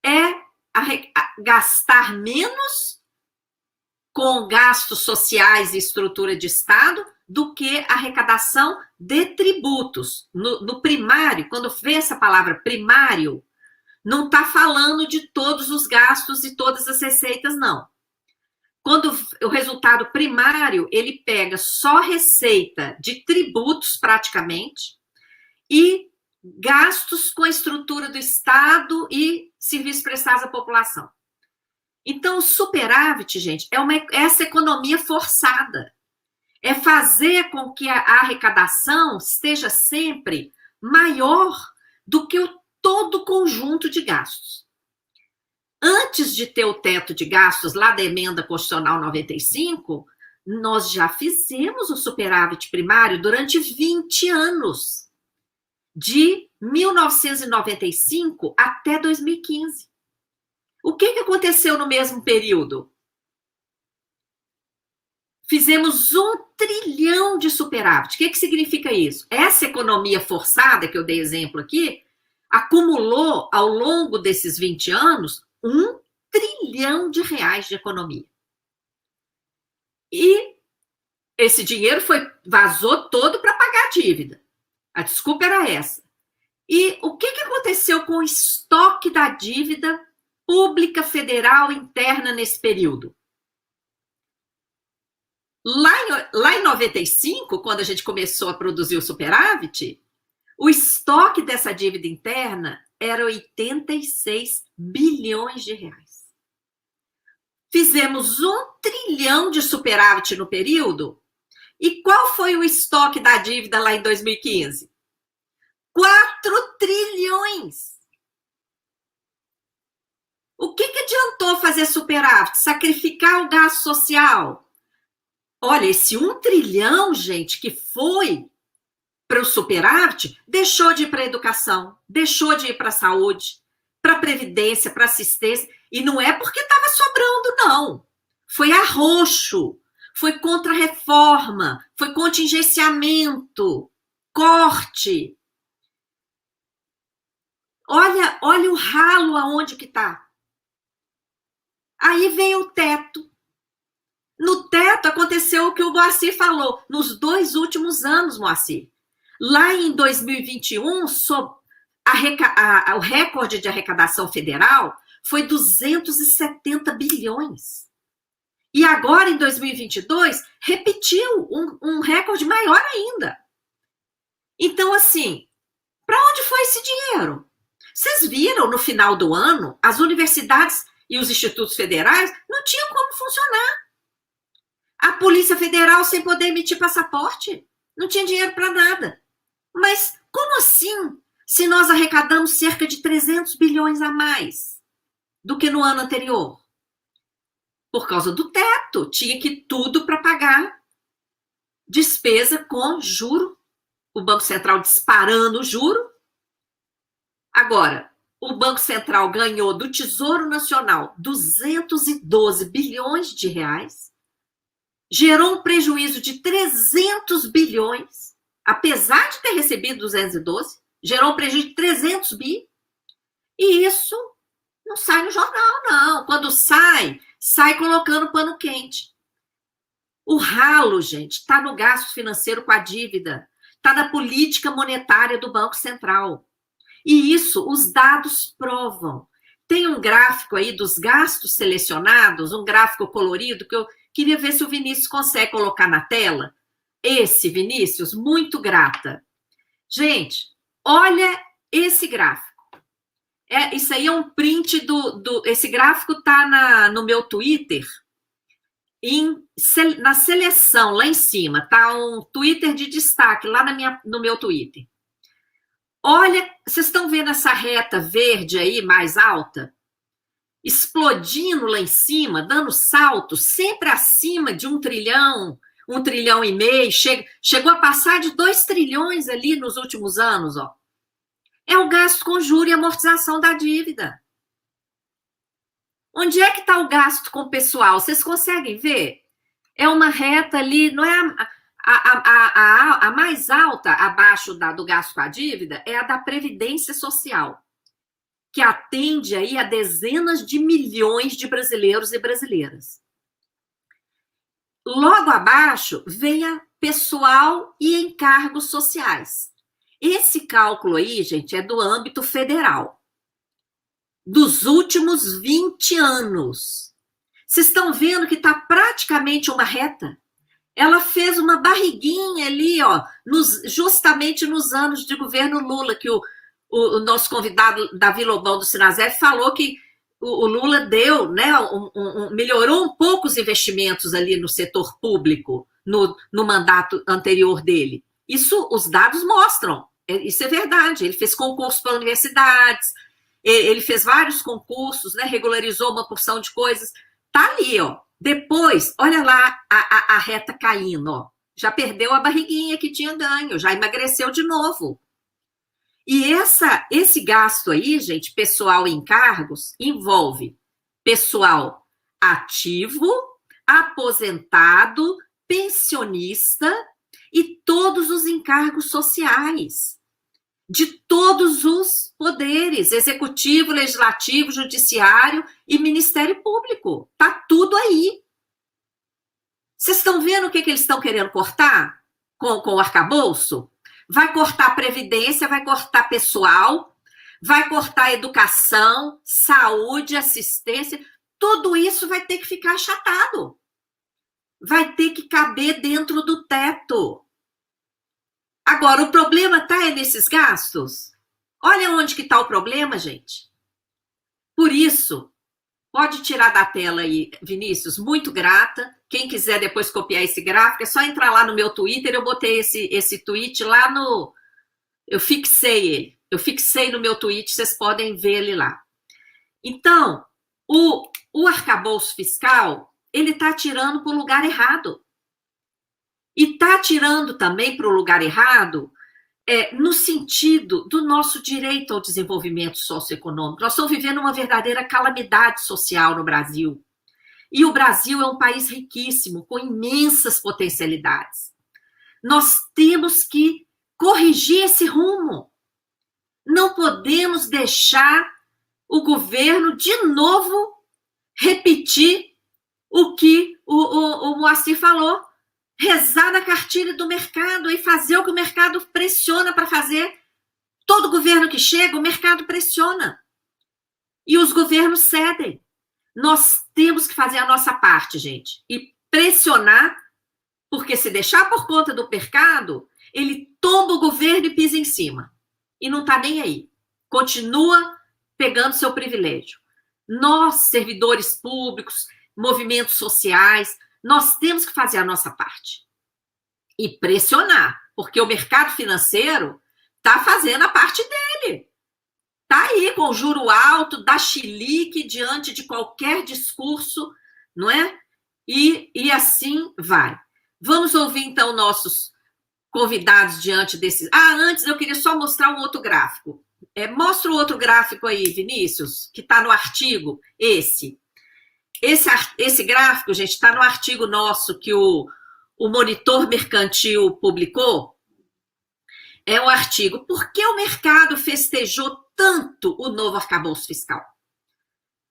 É gastar menos com gastos sociais e estrutura de Estado do que a arrecadação de tributos. No primário, quando vê essa palavra primário, não está falando de todos os gastos e todas as receitas, não. Quando o resultado primário, ele pega só receita de tributos, praticamente, e gastos com a estrutura do Estado e serviços prestados à população. Então, o superávit, gente, é essa economia forçada. É fazer com que a arrecadação esteja sempre maior do que todo o conjunto de gastos. Antes de ter o teto de gastos lá da emenda constitucional 95, nós já fizemos o superávit primário durante 20 anos, de 1995 até 2015. O que aconteceu no mesmo período? Fizemos 1 trilhão de superávit. O que significa isso? Essa economia forçada, que eu dei exemplo aqui, acumulou ao longo desses 20 anos 1 trilhão de reais de economia. E esse dinheiro vazou todo para pagar a dívida. A desculpa era essa. E o que aconteceu com o estoque da dívida pública federal interna nesse período? Lá em 95, quando a gente começou a produzir o superávit, o estoque dessa dívida interna era 86 bilhões de reais. Fizemos 1 trilhão de superávit no período. E qual foi o estoque da dívida lá em 2015? 4 trilhões. O que adiantou fazer superávit? Sacrificar o gasto social? Olha, esse 1 trilhão, gente, que foi para o superávit, deixou de ir para a educação, deixou de ir para a saúde, para a previdência, para a assistência. E não é porque estava sobrando, não. Foi arroxo, foi contra-reforma, foi contingenciamento, corte. Olha o ralo aonde que está. Aí vem o teto. No teto aconteceu o que o Moacir falou, nos 2 últimos anos, Moacir. Lá em 2021, o recorde de arrecadação federal foi 270 bilhões. E agora, em 2022, repetiu um recorde maior ainda. Então, assim, para onde foi esse dinheiro? Vocês viram, no final do ano, as universidades e os institutos federais não tinham como funcionar. A Polícia Federal sem poder emitir passaporte. Não tinha dinheiro para nada. Mas como assim, se nós arrecadamos cerca de 300 bilhões a mais do que no ano anterior? Por causa do teto. Tinha que tudo para pagar despesa com juro. O Banco Central disparando o juro. Agora, o Banco Central ganhou do Tesouro Nacional 212 bilhões de reais, gerou um prejuízo de 300 bilhões, apesar de ter recebido 212, gerou um prejuízo de 300 bi, e isso não sai no jornal, não. Quando sai colocando pano quente. O ralo, gente, está no gasto financeiro com a dívida, está na política monetária do Banco Central. E isso, os dados provam. Tem um gráfico aí dos gastos selecionados, um gráfico colorido, que eu queria ver se o Vinícius consegue colocar na tela. Esse, Vinícius, muito grata. Gente, olha esse gráfico. Isso aí é um print esse gráfico está no meu Twitter, na seleção, lá em cima. Está um Twitter de destaque, lá no meu Twitter. Olha, vocês estão vendo essa reta verde aí, mais alta? Explodindo lá em cima, dando salto, sempre acima de 1 trilhão, 1,5 trilhão. Chegou a passar de 2 trilhões ali nos últimos anos, ó. É o gasto com juros e amortização da dívida. Onde é que está o gasto com o pessoal? Vocês conseguem ver? É uma reta ali, não é a mais alta abaixo do gasto com a dívida, é a da Previdência Social, que atende aí a dezenas de milhões de brasileiros e brasileiras. Logo abaixo vem a pessoal e encargos sociais. Esse cálculo aí, gente, é do âmbito federal, dos últimos 20 anos. Vocês estão vendo que está praticamente uma reta? Ela fez uma barriguinha ali, ó, justamente nos anos de governo Lula, que o nosso convidado Davi Lobão do Sinasef falou que o Lula deu, né, melhorou um pouco os investimentos ali no setor público no mandato anterior dele. Isso os dados mostram, isso é verdade. Ele fez concurso para universidades, ele fez vários concursos, né, regularizou uma porção de coisas. Tá ali, ó. Depois, olha lá a reta caindo, ó. Já perdeu a barriguinha que tinha ganho, já emagreceu de novo. E esse gasto aí, gente, pessoal e encargos, envolve pessoal ativo, aposentado, pensionista e todos os encargos sociais de todos os poderes, executivo, legislativo, judiciário e Ministério Público. Tá tudo aí. Vocês estão vendo o que eles estão querendo cortar com o arcabouço? Vai cortar previdência, vai cortar pessoal, vai cortar educação, saúde, assistência. Tudo isso vai ter que ficar achatado. Vai ter que caber dentro do teto. Agora, o problema está nesses gastos? Olha onde que está o problema, gente. Por isso, pode tirar da tela aí, Vinícius, muito grata. Quem quiser depois copiar esse gráfico, é só entrar lá no meu Twitter, eu botei esse tweet lá no... Eu fixei ele. Eu fixei no meu tweet, vocês podem ver ele lá. Então, o arcabouço fiscal, ele está atirando para o lugar errado. E está atirando também para o lugar errado no sentido do nosso direito ao desenvolvimento socioeconômico. Nós estamos vivendo uma verdadeira calamidade social no Brasil. E o Brasil é um país riquíssimo, com imensas potencialidades. Nós temos que corrigir esse rumo. Não podemos deixar o governo, de novo, repetir o que o Moacir falou. Rezar na cartilha do mercado e fazer o que o mercado pressiona para fazer. Todo governo que chega, o mercado pressiona. E os governos cedem. Nós temos que fazer a nossa parte, gente. E pressionar, porque se deixar por conta do mercado, ele tomba o governo e pisa em cima. E não está nem aí. Continua pegando seu privilégio. Nós, servidores públicos, movimentos sociais, nós temos que fazer a nossa parte. E pressionar, porque o mercado financeiro está fazendo a parte dele. Está aí com o juro alto, dá chilique diante de qualquer discurso, não é? E assim vai. Vamos ouvir, então, nossos convidados diante desses... antes eu queria só mostrar um outro gráfico. Mostra o outro gráfico aí, Vinícius, que está no artigo, esse gráfico, gente, está no artigo nosso que o Monitor Mercantil publicou. É um artigo. Por que o mercado festejou tanto o novo arcabouço fiscal?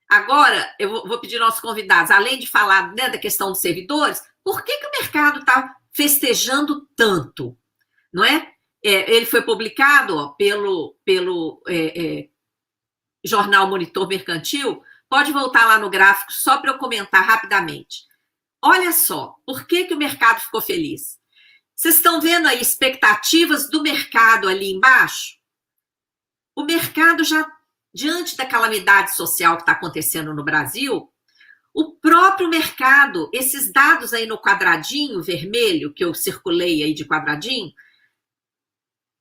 Agora, eu vou pedir aos nossos convidados, além de falar, né, da questão dos servidores, por que o mercado está festejando tanto? Não é? Ele foi publicado, ó, pelo jornal Monitor Mercantil. Pode voltar lá no gráfico só para eu comentar rapidamente. Olha só, por que o mercado ficou feliz? Vocês estão vendo aí expectativas do mercado ali embaixo? O mercado já, diante da calamidade social que está acontecendo no Brasil, o próprio mercado, esses dados aí no quadradinho vermelho, que eu circulei aí de quadradinho,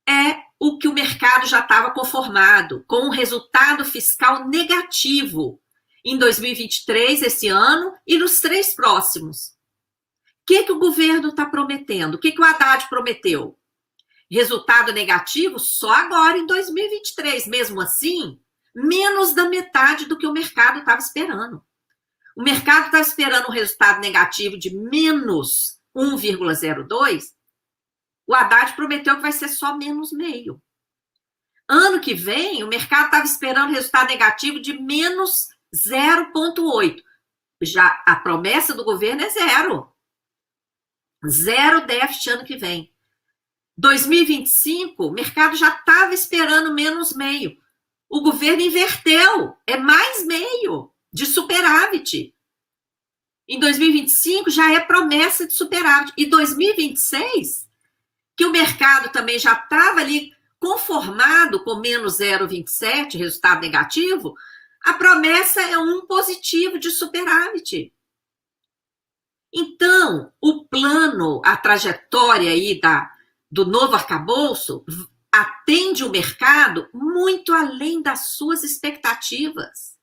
é o que o mercado já estava conformado, com um resultado fiscal negativo em 2023, esse ano, e nos 3 próximos. O que o governo está prometendo? O que o Haddad prometeu? Resultado negativo só agora, em 2023. Mesmo assim, menos da metade do que o mercado estava esperando. O mercado estava esperando um resultado negativo de menos 1,02. O Haddad prometeu que vai ser só menos meio. Ano que vem, o mercado estava esperando resultado negativo de menos 0,8. Já a promessa do governo é zero. Zero déficit ano que vem. 2025, o mercado já estava esperando menos meio. O governo inverteu, é mais meio de superávit. Em 2025 já é promessa de superávit. E 2026, que o mercado também já estava ali conformado com menos 0,27, resultado negativo, a promessa é um positivo de superávit. Então, o plano, a trajetória aí do novo arcabouço atende o mercado muito além das suas expectativas.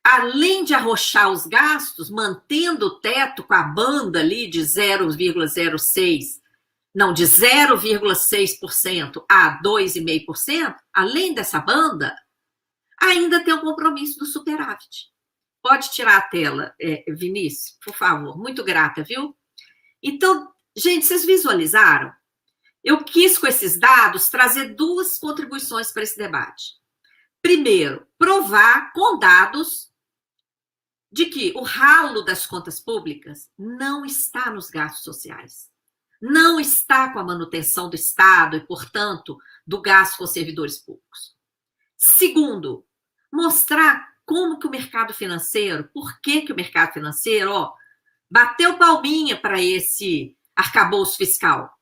Além de arrochar os gastos, mantendo o teto com a banda ali de 0,06%, não, de 0,6% a 2,5%, além dessa banda, ainda tem o compromisso do superávit. Pode tirar a tela, Vinícius, por favor. Muito grata, viu? Então, gente, vocês visualizaram? Eu quis, com esses dados, trazer duas contribuições para esse debate. Primeiro, provar com dados de que o ralo das contas públicas não está nos gastos sociais, não está com a manutenção do Estado e, portanto, do gasto com servidores públicos. Segundo, mostrar como que o mercado financeiro, por que o mercado financeiro, bateu palminha para esse arcabouço fiscal.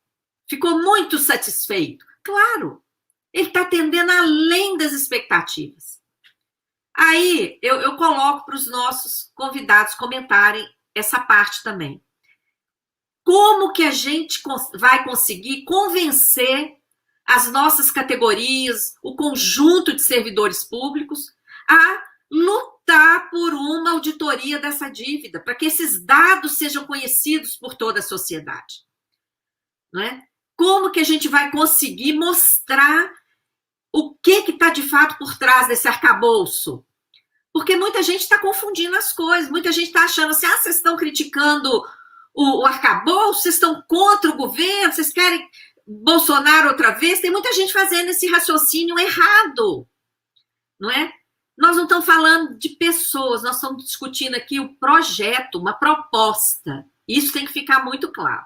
Ficou muito satisfeito. Claro, ele está atendendo além das expectativas. Aí eu coloco para os nossos convidados comentarem essa parte também. Como que a gente vai conseguir convencer as nossas categorias, o conjunto de servidores públicos, a lutar por uma auditoria dessa dívida, para que esses dados sejam conhecidos por toda a sociedade? Não é? Como que a gente vai conseguir mostrar o que está de fato por trás desse arcabouço? Porque muita gente está confundindo as coisas, muita gente está achando assim, vocês estão criticando o arcabouço, vocês estão contra o governo, vocês querem Bolsonaro outra vez. Tem muita gente fazendo esse raciocínio errado, não é? Nós não estamos falando de pessoas, nós estamos discutindo aqui o projeto, uma proposta. Isso tem que ficar muito claro.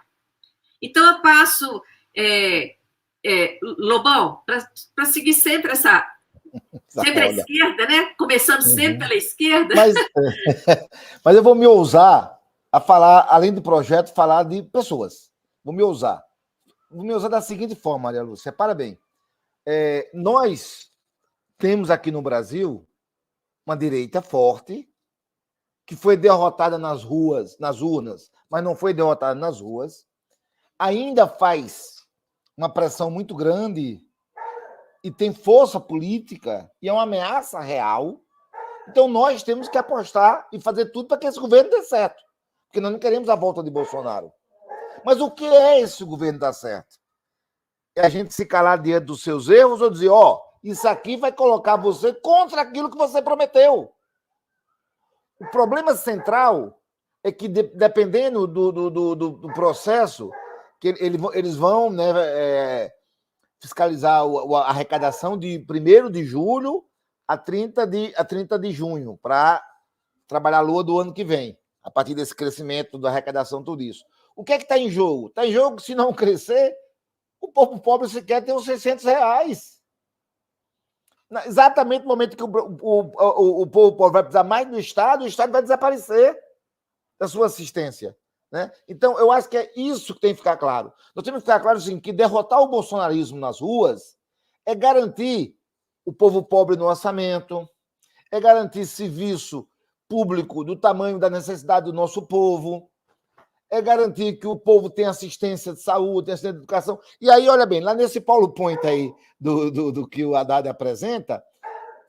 Então, eu passo, Lobão, para seguir sempre sempre à esquerda, né? Começando sempre pela esquerda. Mas eu vou me ousar a falar, além do projeto, falar de pessoas. Vou me ousar da seguinte forma, Maria Lúcia. Repara bem, nós temos aqui no Brasil uma direita forte que foi derrotada nas urnas, mas não foi derrotada nas ruas. Ainda faz uma pressão muito grande e tem força política e é uma ameaça real. Então, nós temos que apostar e fazer tudo para que esse governo dê certo, porque nós não queremos a volta de Bolsonaro. Mas o que é esse governo dar certo? É a gente se calar diante dos seus erros ou dizer, isso aqui vai colocar você contra aquilo que você prometeu. O problema central é que, dependendo do processo, que eles vão, né, fiscalizar a arrecadação de 1º de julho a 30 de junho, para trabalhar a lua do ano que vem, a partir desse crescimento da arrecadação, tudo isso. O que é que está em jogo? Está em jogo que, se não crescer, o povo pobre sequer tem uns R$600. Exatamente no momento que o povo pobre vai precisar mais do Estado, o Estado vai desaparecer da sua assistência. Né? Então, eu acho que é isso que tem que ficar claro. Nós temos que ficar claro assim, que derrotar o bolsonarismo nas ruas é garantir o povo pobre no orçamento, é garantir serviço público do tamanho da necessidade do nosso povo, é garantir que o povo tenha assistência de saúde, assistência de educação. E aí, olha bem, lá nesse PowerPoint aí do que o Haddad apresenta,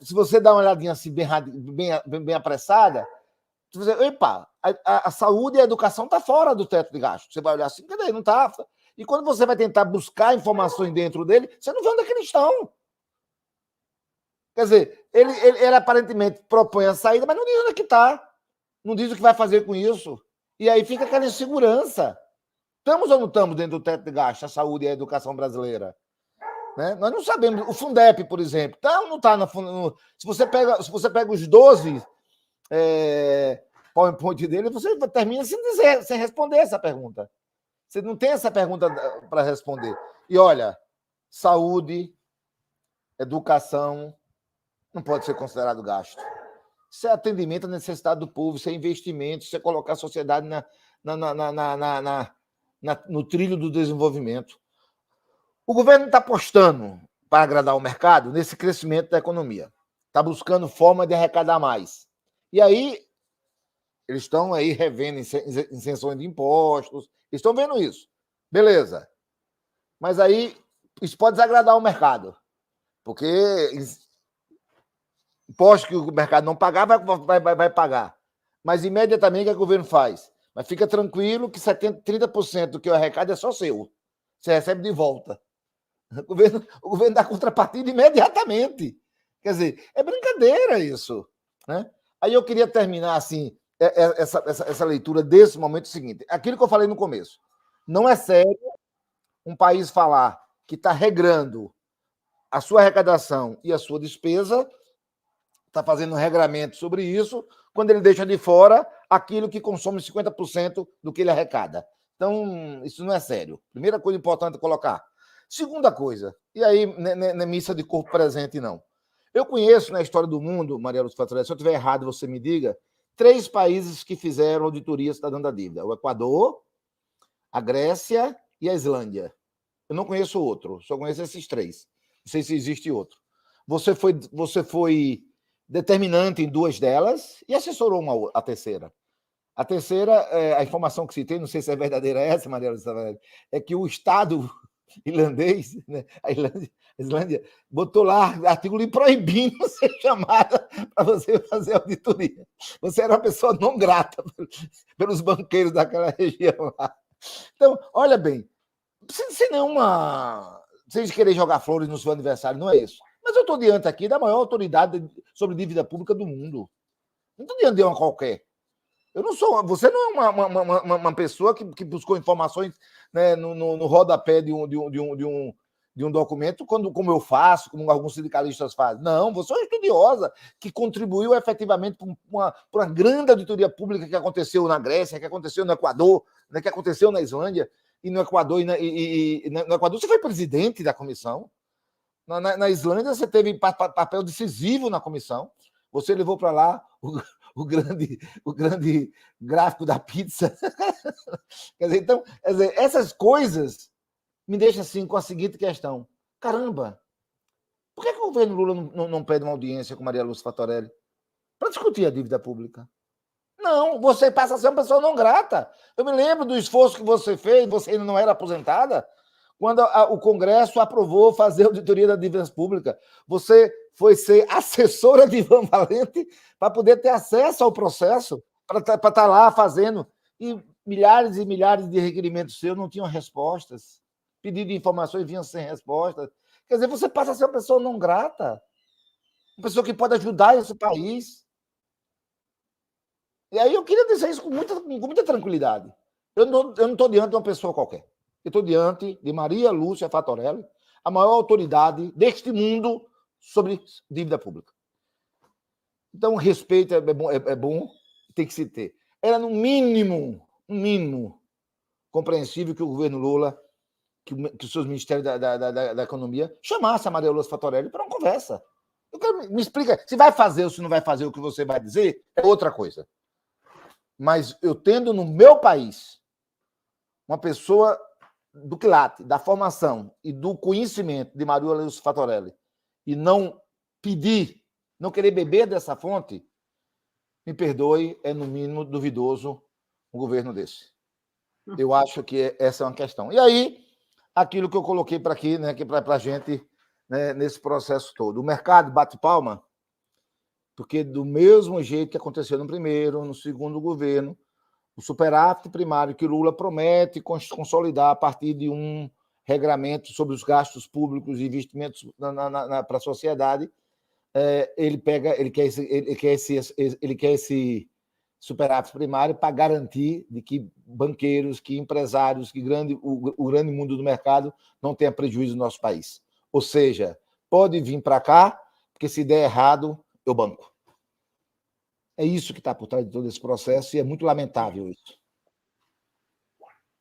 se você dá uma olhadinha assim bem apressada, você vai dizer, epa, a saúde e a educação estão fora do teto de gasto. Você vai olhar assim, cadê? Não está. E quando você vai tentar buscar informações dentro dele, você não vê onde é que eles estão. Quer dizer, ele aparentemente propõe a saída, mas não diz onde é que está. Não diz o que vai fazer com isso. E aí fica aquela insegurança. Estamos ou não estamos dentro do teto de gasto, a saúde e a educação brasileira? Né? Nós não sabemos. O Fundeb, por exemplo, não está na. Se você pega os 12 PowerPoint dele, você termina sem responder essa pergunta. Você não tem essa pergunta para responder. E olha, saúde, educação, não pode ser considerado gasto. Isso é atendimento à necessidade do povo, isso é investimento, isso é colocar a sociedade no trilho do desenvolvimento. O governo está apostando para agradar o mercado nesse crescimento da economia. Está buscando forma de arrecadar mais. E aí, eles estão aí revendo isenções de impostos, estão vendo isso. Beleza. Mas aí, isso pode desagradar o mercado. Porque imposto que o mercado não pagar, vai pagar. Mas, imediatamente, o que o governo faz? Mas fica tranquilo que 30% do que eu arrecado é só seu. Você recebe de volta. O governo dá contrapartida imediatamente. Quer dizer, é brincadeira isso. Né? Aí eu queria terminar assim, essa leitura desse momento seguinte. Aquilo que eu falei no começo. Não é sério um país falar que está regrando a sua arrecadação e a sua despesa, está fazendo um regramento sobre isso, quando ele deixa de fora aquilo que consome 50% do que ele arrecada. Então, isso não é sério. Primeira coisa importante colocar. Segunda coisa, e aí não é missa de corpo presente, não. Eu conheço na história do mundo, Maria Lúcia Fatorelli, se eu estiver errado, você me diga, 3 países que fizeram auditoria cidadã da dívida. O Equador, a Grécia e a Islândia. Eu não conheço outro, só conheço esses 3. Não sei se existe outro. Você foi determinante em 2 delas e assessorou a terceira. A terceira, a informação que citei, não sei se é verdadeira essa, Maria Lúcia Fatorelli, é que o Estado irlandês, né, a Islândia, botou lá artigo lhe proibindo ser chamada para você fazer auditoria. Você era uma pessoa não grata pelos banqueiros daquela região lá. Então, olha bem, sem nenhuma... Sem querer jogar flores no seu aniversário, não é isso. Mas eu estou diante aqui da maior autoridade sobre dívida pública do mundo. Não estou diante de uma qualquer. Eu não sou. Você não é uma pessoa que buscou informações, né, no rodapé de um documento, como eu faço, como alguns sindicalistas fazem. Não, você é uma estudiosa que contribuiu efetivamente para uma grande auditoria pública que aconteceu na Grécia, que aconteceu no Equador, né, que aconteceu na Islândia, e no Equador, no Equador você foi presidente da comissão. Na Islândia você teve papel decisivo na comissão. Você levou para lá o grande gráfico da pizza. Quer dizer, então, essas coisas me deixam assim com a seguinte questão. Caramba, por que o governo Lula não pede uma audiência com Maria Lúcia Fatorelli para discutir a dívida pública? Não, você passa a ser uma pessoa não grata. Eu me lembro do esforço que você fez, você ainda não era aposentada, quando o Congresso aprovou fazer auditoria da dívida pública. Você foi ser assessora de Ivan Valente para poder ter acesso ao processo, para estar lá fazendo. E milhares e milhares de requerimentos seus não tinham respostas. Pedido de informações vinham sem respostas. Quer dizer, você passa a ser uma pessoa não grata. Uma pessoa que pode ajudar esse país. E aí eu queria dizer isso com muita tranquilidade. Eu não estou diante de uma pessoa qualquer. Eu estou diante de Maria Lúcia Fatorelli, a maior autoridade deste mundo sobre dívida pública. Então, o respeito é bom, tem que se ter. Era, no mínimo, compreensível que o governo Lula, que os seus ministérios da Economia, chamasse a Maria Lúcia Fatorelli para uma conversa. Me explica, se vai fazer ou se não vai fazer o que você vai dizer, é outra coisa. Mas eu tendo no meu país uma pessoa do quilate, da formação e do conhecimento de Maria Lúcia Fatorelli e não pedir, não querer beber dessa fonte, me perdoe, é no mínimo duvidoso um governo desse. Eu acho que essa é uma questão. E aí, aquilo que eu coloquei para aqui, né, para a gente, né, nesse processo todo. O mercado bate palma, porque do mesmo jeito que aconteceu no primeiro, no segundo governo, o superávit primário que Lula promete consolidar a partir de um regramento sobre os gastos públicos e investimentos para a sociedade, ele quer esse superávit primário para garantir de que banqueiros, que empresários, que o grande mundo do mercado não tenha prejuízo no nosso país. Ou seja, pode vir para cá, porque se der errado, eu banco. É isso que está por trás de todo esse processo e é muito lamentável isso.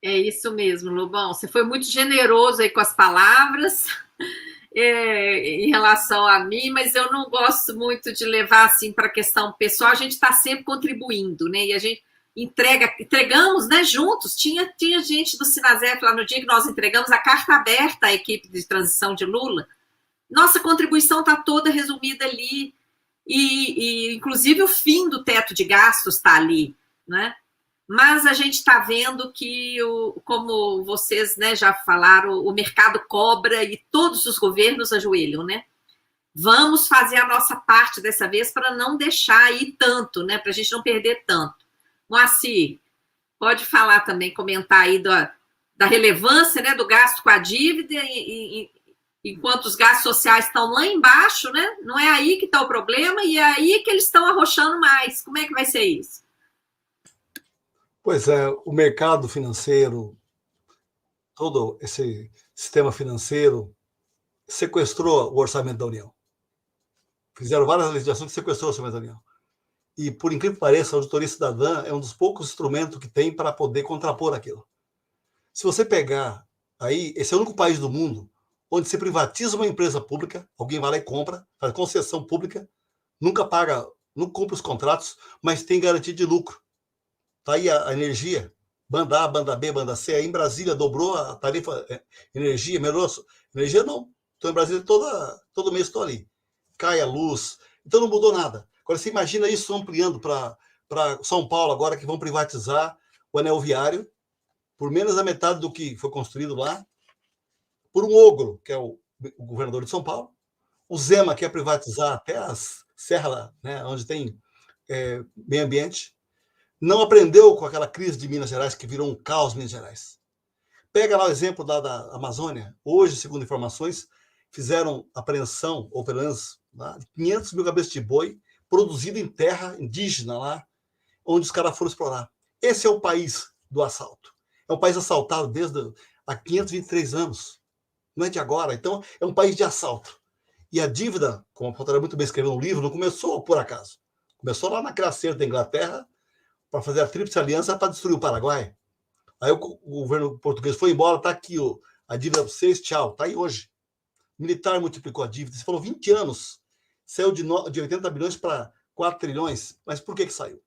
É isso mesmo, Lobão. Você foi muito generoso aí com as palavras em relação a mim, mas eu não gosto muito de levar assim para a questão pessoal. A gente está sempre contribuindo, né? E a gente entregamos, né, juntos. Tinha gente do Sinasef lá no dia que nós entregamos a carta aberta à equipe de transição de Lula. Nossa contribuição está toda resumida ali. E inclusive o fim do teto de gastos está ali, né? Mas a gente está vendo que, como vocês, né, já falaram, o mercado cobra e todos os governos ajoelham, né? Vamos fazer a nossa parte dessa vez para não deixar ir tanto, né? Para a gente não perder tanto. Moacir, pode falar também, comentar aí da relevância, né, do gasto com a dívida, enquanto os gastos sociais estão lá embaixo, né? Não é aí que está o problema e é aí que eles estão arrochando mais. Como é que vai ser isso? Pois é, o mercado financeiro, todo esse sistema financeiro sequestrou o orçamento da União. Fizeram várias legislações que sequestrou o orçamento da União. E, por incrível que pareça, a auditoria cidadã é um dos poucos instrumentos que tem para poder contrapor aquilo. Se você pegar aí, esse é o único país do mundo onde se privatiza uma empresa pública, alguém vai lá e compra, faz concessão pública, nunca paga, não cumpre os contratos, mas tem garantia de lucro. Está aí a energia, banda A, banda B, banda C. Aí em Brasília dobrou a tarifa energia, melhorou. Energia não. Estou em Brasília todo mês, estou ali. Cai a luz. Então não mudou nada. Agora você imagina isso ampliando para São Paulo, agora que vão privatizar o anel viário por menos da metade do que foi construído lá, por um ogro, que é o governador de São Paulo. O Zema quer privatizar até as serras, né, onde tem meio ambiente. Não aprendeu com aquela crise de Minas Gerais, que virou um caos em Minas Gerais. Pega lá o exemplo da Amazônia. Hoje, segundo informações, fizeram apreensão, ou pelo menos, de 500 mil cabeças de boi produzido em terra indígena lá, onde os caras foram explorar. Esse é o país do assalto. É um país assaltado desde há 523 anos. Não é de agora. Então, é um país de assalto. E a dívida, como a Faltaria muito bem escreveu no livro, não começou por acaso. Começou lá na craceira da Inglaterra, para fazer a Tríplice Aliança para destruir o Paraguai. Aí o governo português foi embora, está aqui a dívida para vocês, tchau, está aí hoje. O militar multiplicou a dívida, você falou 20 anos, saiu de 80 bilhões para 4 trilhões, mas por que saiu?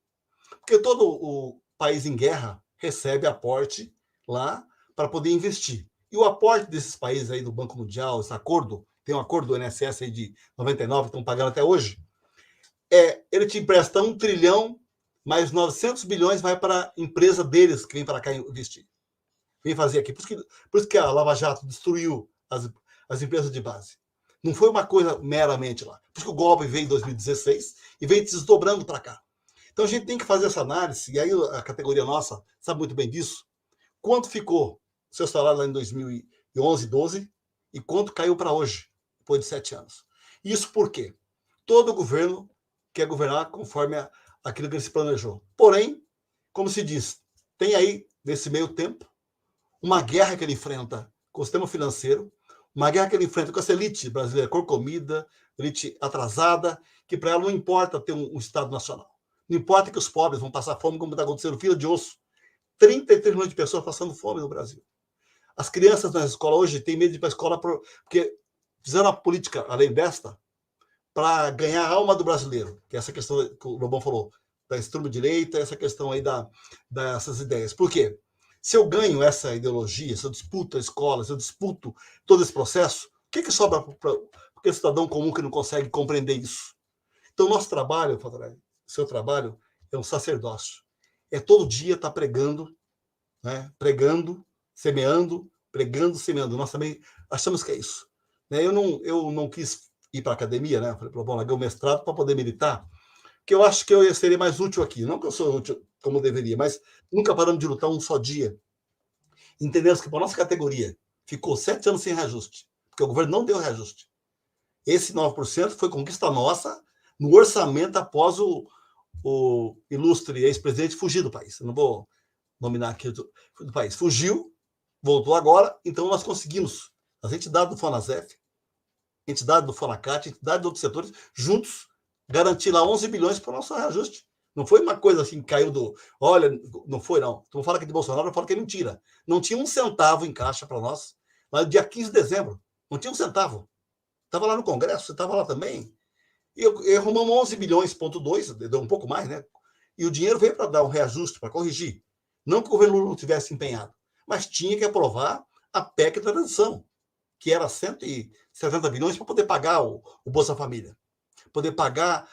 Porque todo o país em guerra recebe aporte lá para poder investir. E o aporte desses países aí do Banco Mundial, esse acordo, tem um acordo do INSS aí de 99, estão pagando até hoje, ele te empresta 1 trilhão, mais 900 bilhões vai para a empresa deles que vem para cá investir. Vem fazer aqui. Por isso que a Lava Jato destruiu as empresas de base. Não foi uma coisa meramente lá. Por isso que o golpe veio em 2016 e veio desdobrando para cá. Então a gente tem que fazer essa análise, e aí a categoria nossa sabe muito bem disso. Quanto ficou seu salário lá em 2011, 12 e quanto caiu para hoje, depois de 7 anos. Isso por quê? Todo governo quer governar conforme aquilo que ele se planejou. Porém, como se diz, tem aí, nesse meio tempo, uma guerra que ele enfrenta com o sistema financeiro, uma guerra que ele enfrenta com essa elite brasileira corcomida, elite atrasada, que para ela não importa ter um Estado nacional. Não importa que os pobres vão passar fome, como está acontecendo, fila de osso. 33 milhões de pessoas passando fome no Brasil. As crianças nas escolas hoje têm medo de ir para a escola porque fizeram a política, além desta, para ganhar a alma do brasileiro, que é essa questão que o Lobão falou, da extrema-direita, essa questão aí dessas ideias. Por quê? Se eu ganho essa ideologia, se eu disputo a escola, se eu disputo todo esse processo, o que sobra para o cidadão comum que não consegue compreender isso? Então, nosso trabalho, seu trabalho, é um sacerdócio. É todo dia estar pregando, né? Pregando, semeando, Nós também achamos que é isso. Eu não quis ir para a academia, né? Falei, bom, larguei o mestrado para poder militar, que eu acho que eu seria mais útil aqui. Não que eu sou útil como eu deveria, mas nunca paramos de lutar um só dia. Entendemos que para a nossa categoria ficou 7 anos sem reajuste, porque o governo não deu reajuste. Esse 9% foi conquista nossa no orçamento após o ilustre ex-presidente fugir do país. Eu não vou nominar aqui do país. Fugiu, voltou agora, então nós conseguimos. As entidades do FONASEF, entidade do FONACAT, entidade de outros setores, juntos, garantir lá 11 bilhões para o nosso reajuste. Não foi uma coisa assim que caiu do... Olha, não foi, não. Tu não fala que é de Bolsonaro, eu falo que é mentira. Não tinha um centavo em caixa para nós, lá no dia 15 de dezembro. Não tinha um centavo. Estava lá no Congresso, você estava lá também. E arrumamos 11 bilhões, ponto 2, deu um pouco mais, né? E o dinheiro veio para dar um reajuste, para corrigir. Não que o governo Lula não tivesse empenhado, mas tinha que aprovar a PEC da transição, que era 170 bilhões para poder pagar o Bolsa Família, poder pagar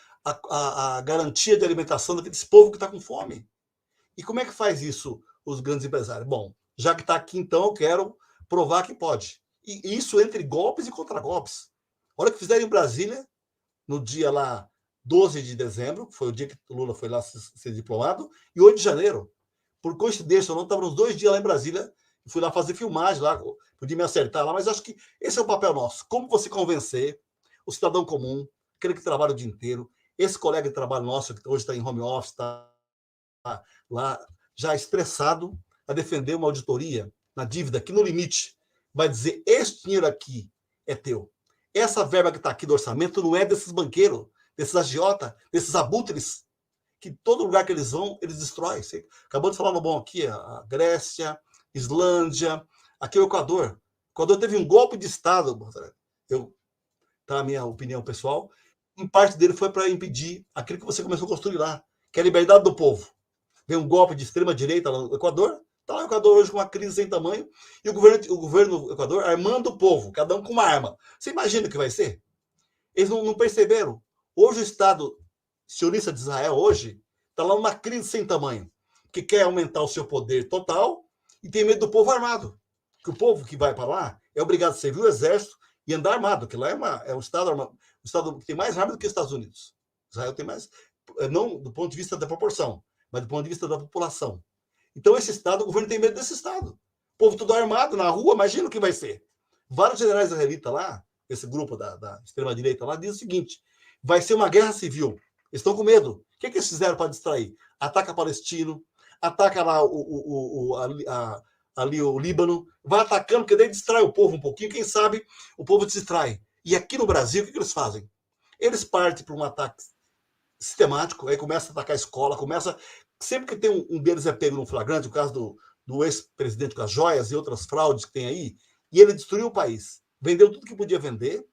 a garantia de alimentação daqueles povo que está com fome. E como é que faz isso os grandes empresários? Bom, já que está aqui, então, eu quero provar que pode. E isso entre golpes e contragolpes. Olha o que fizeram em Brasília, no dia lá 12 de dezembro, foi o dia que o Lula foi lá ser diplomado, e 8 de janeiro. Por coincidência, eu não estava uns 2 dias lá em Brasília, fui lá fazer filmagem, lá, podia me acertar lá, mas acho que esse é o papel nosso. Como você convencer o cidadão comum, aquele que trabalha o dia inteiro, esse colega de trabalho nosso, que hoje está em home office, está lá já estressado, a defender uma auditoria na dívida, que no limite vai dizer, este dinheiro aqui é teu. Essa verba que está aqui do orçamento não é desses banqueiros, desses agiotas, desses abutres, que todo lugar que eles vão, eles destroem. Você acabou de falar no bom aqui, a Grécia, Islândia, aqui o Equador. O Equador teve um golpe de Estado, tá a minha opinião pessoal, em parte dele foi para impedir aquilo que você começou a construir lá, que é a liberdade do povo. Vem um golpe de extrema-direita lá no Equador, está lá o Equador hoje com uma crise sem tamanho, e o governo do Equador armando o povo, cada um com uma arma. Você imagina o que vai ser? Eles não perceberam. Hoje o Estado sionista de Israel hoje está lá numa crise sem tamanho, que quer aumentar o seu poder total e tem medo do povo armado. Que o povo que vai para lá é obrigado a servir o exército e andar armado, que lá é um Estado armado, um Estado que tem mais armas do que os Estados Unidos. Israel tem mais, não do ponto de vista da proporção, mas do ponto de vista da população. Então, esse Estado, o governo tem medo desse Estado. O povo tudo armado na rua, imagina o que vai ser. Vários generais israelitas lá, esse grupo da extrema-direita lá, diz o seguinte, vai ser uma guerra civil. Eles estão com medo. O que eles fizeram para distrair? Ataca palestino, ataca lá ali o Líbano, vai atacando, porque daí distrai o povo um pouquinho, quem sabe o povo se distrai. E aqui no Brasil, o que eles fazem? Eles partem para um ataque sistemático, aí começa a atacar a escola, sempre que tem um deles é pego no flagrante, o caso do ex-presidente com as joias e outras fraudes que tem aí, e ele destruiu o país, vendeu tudo que podia vender,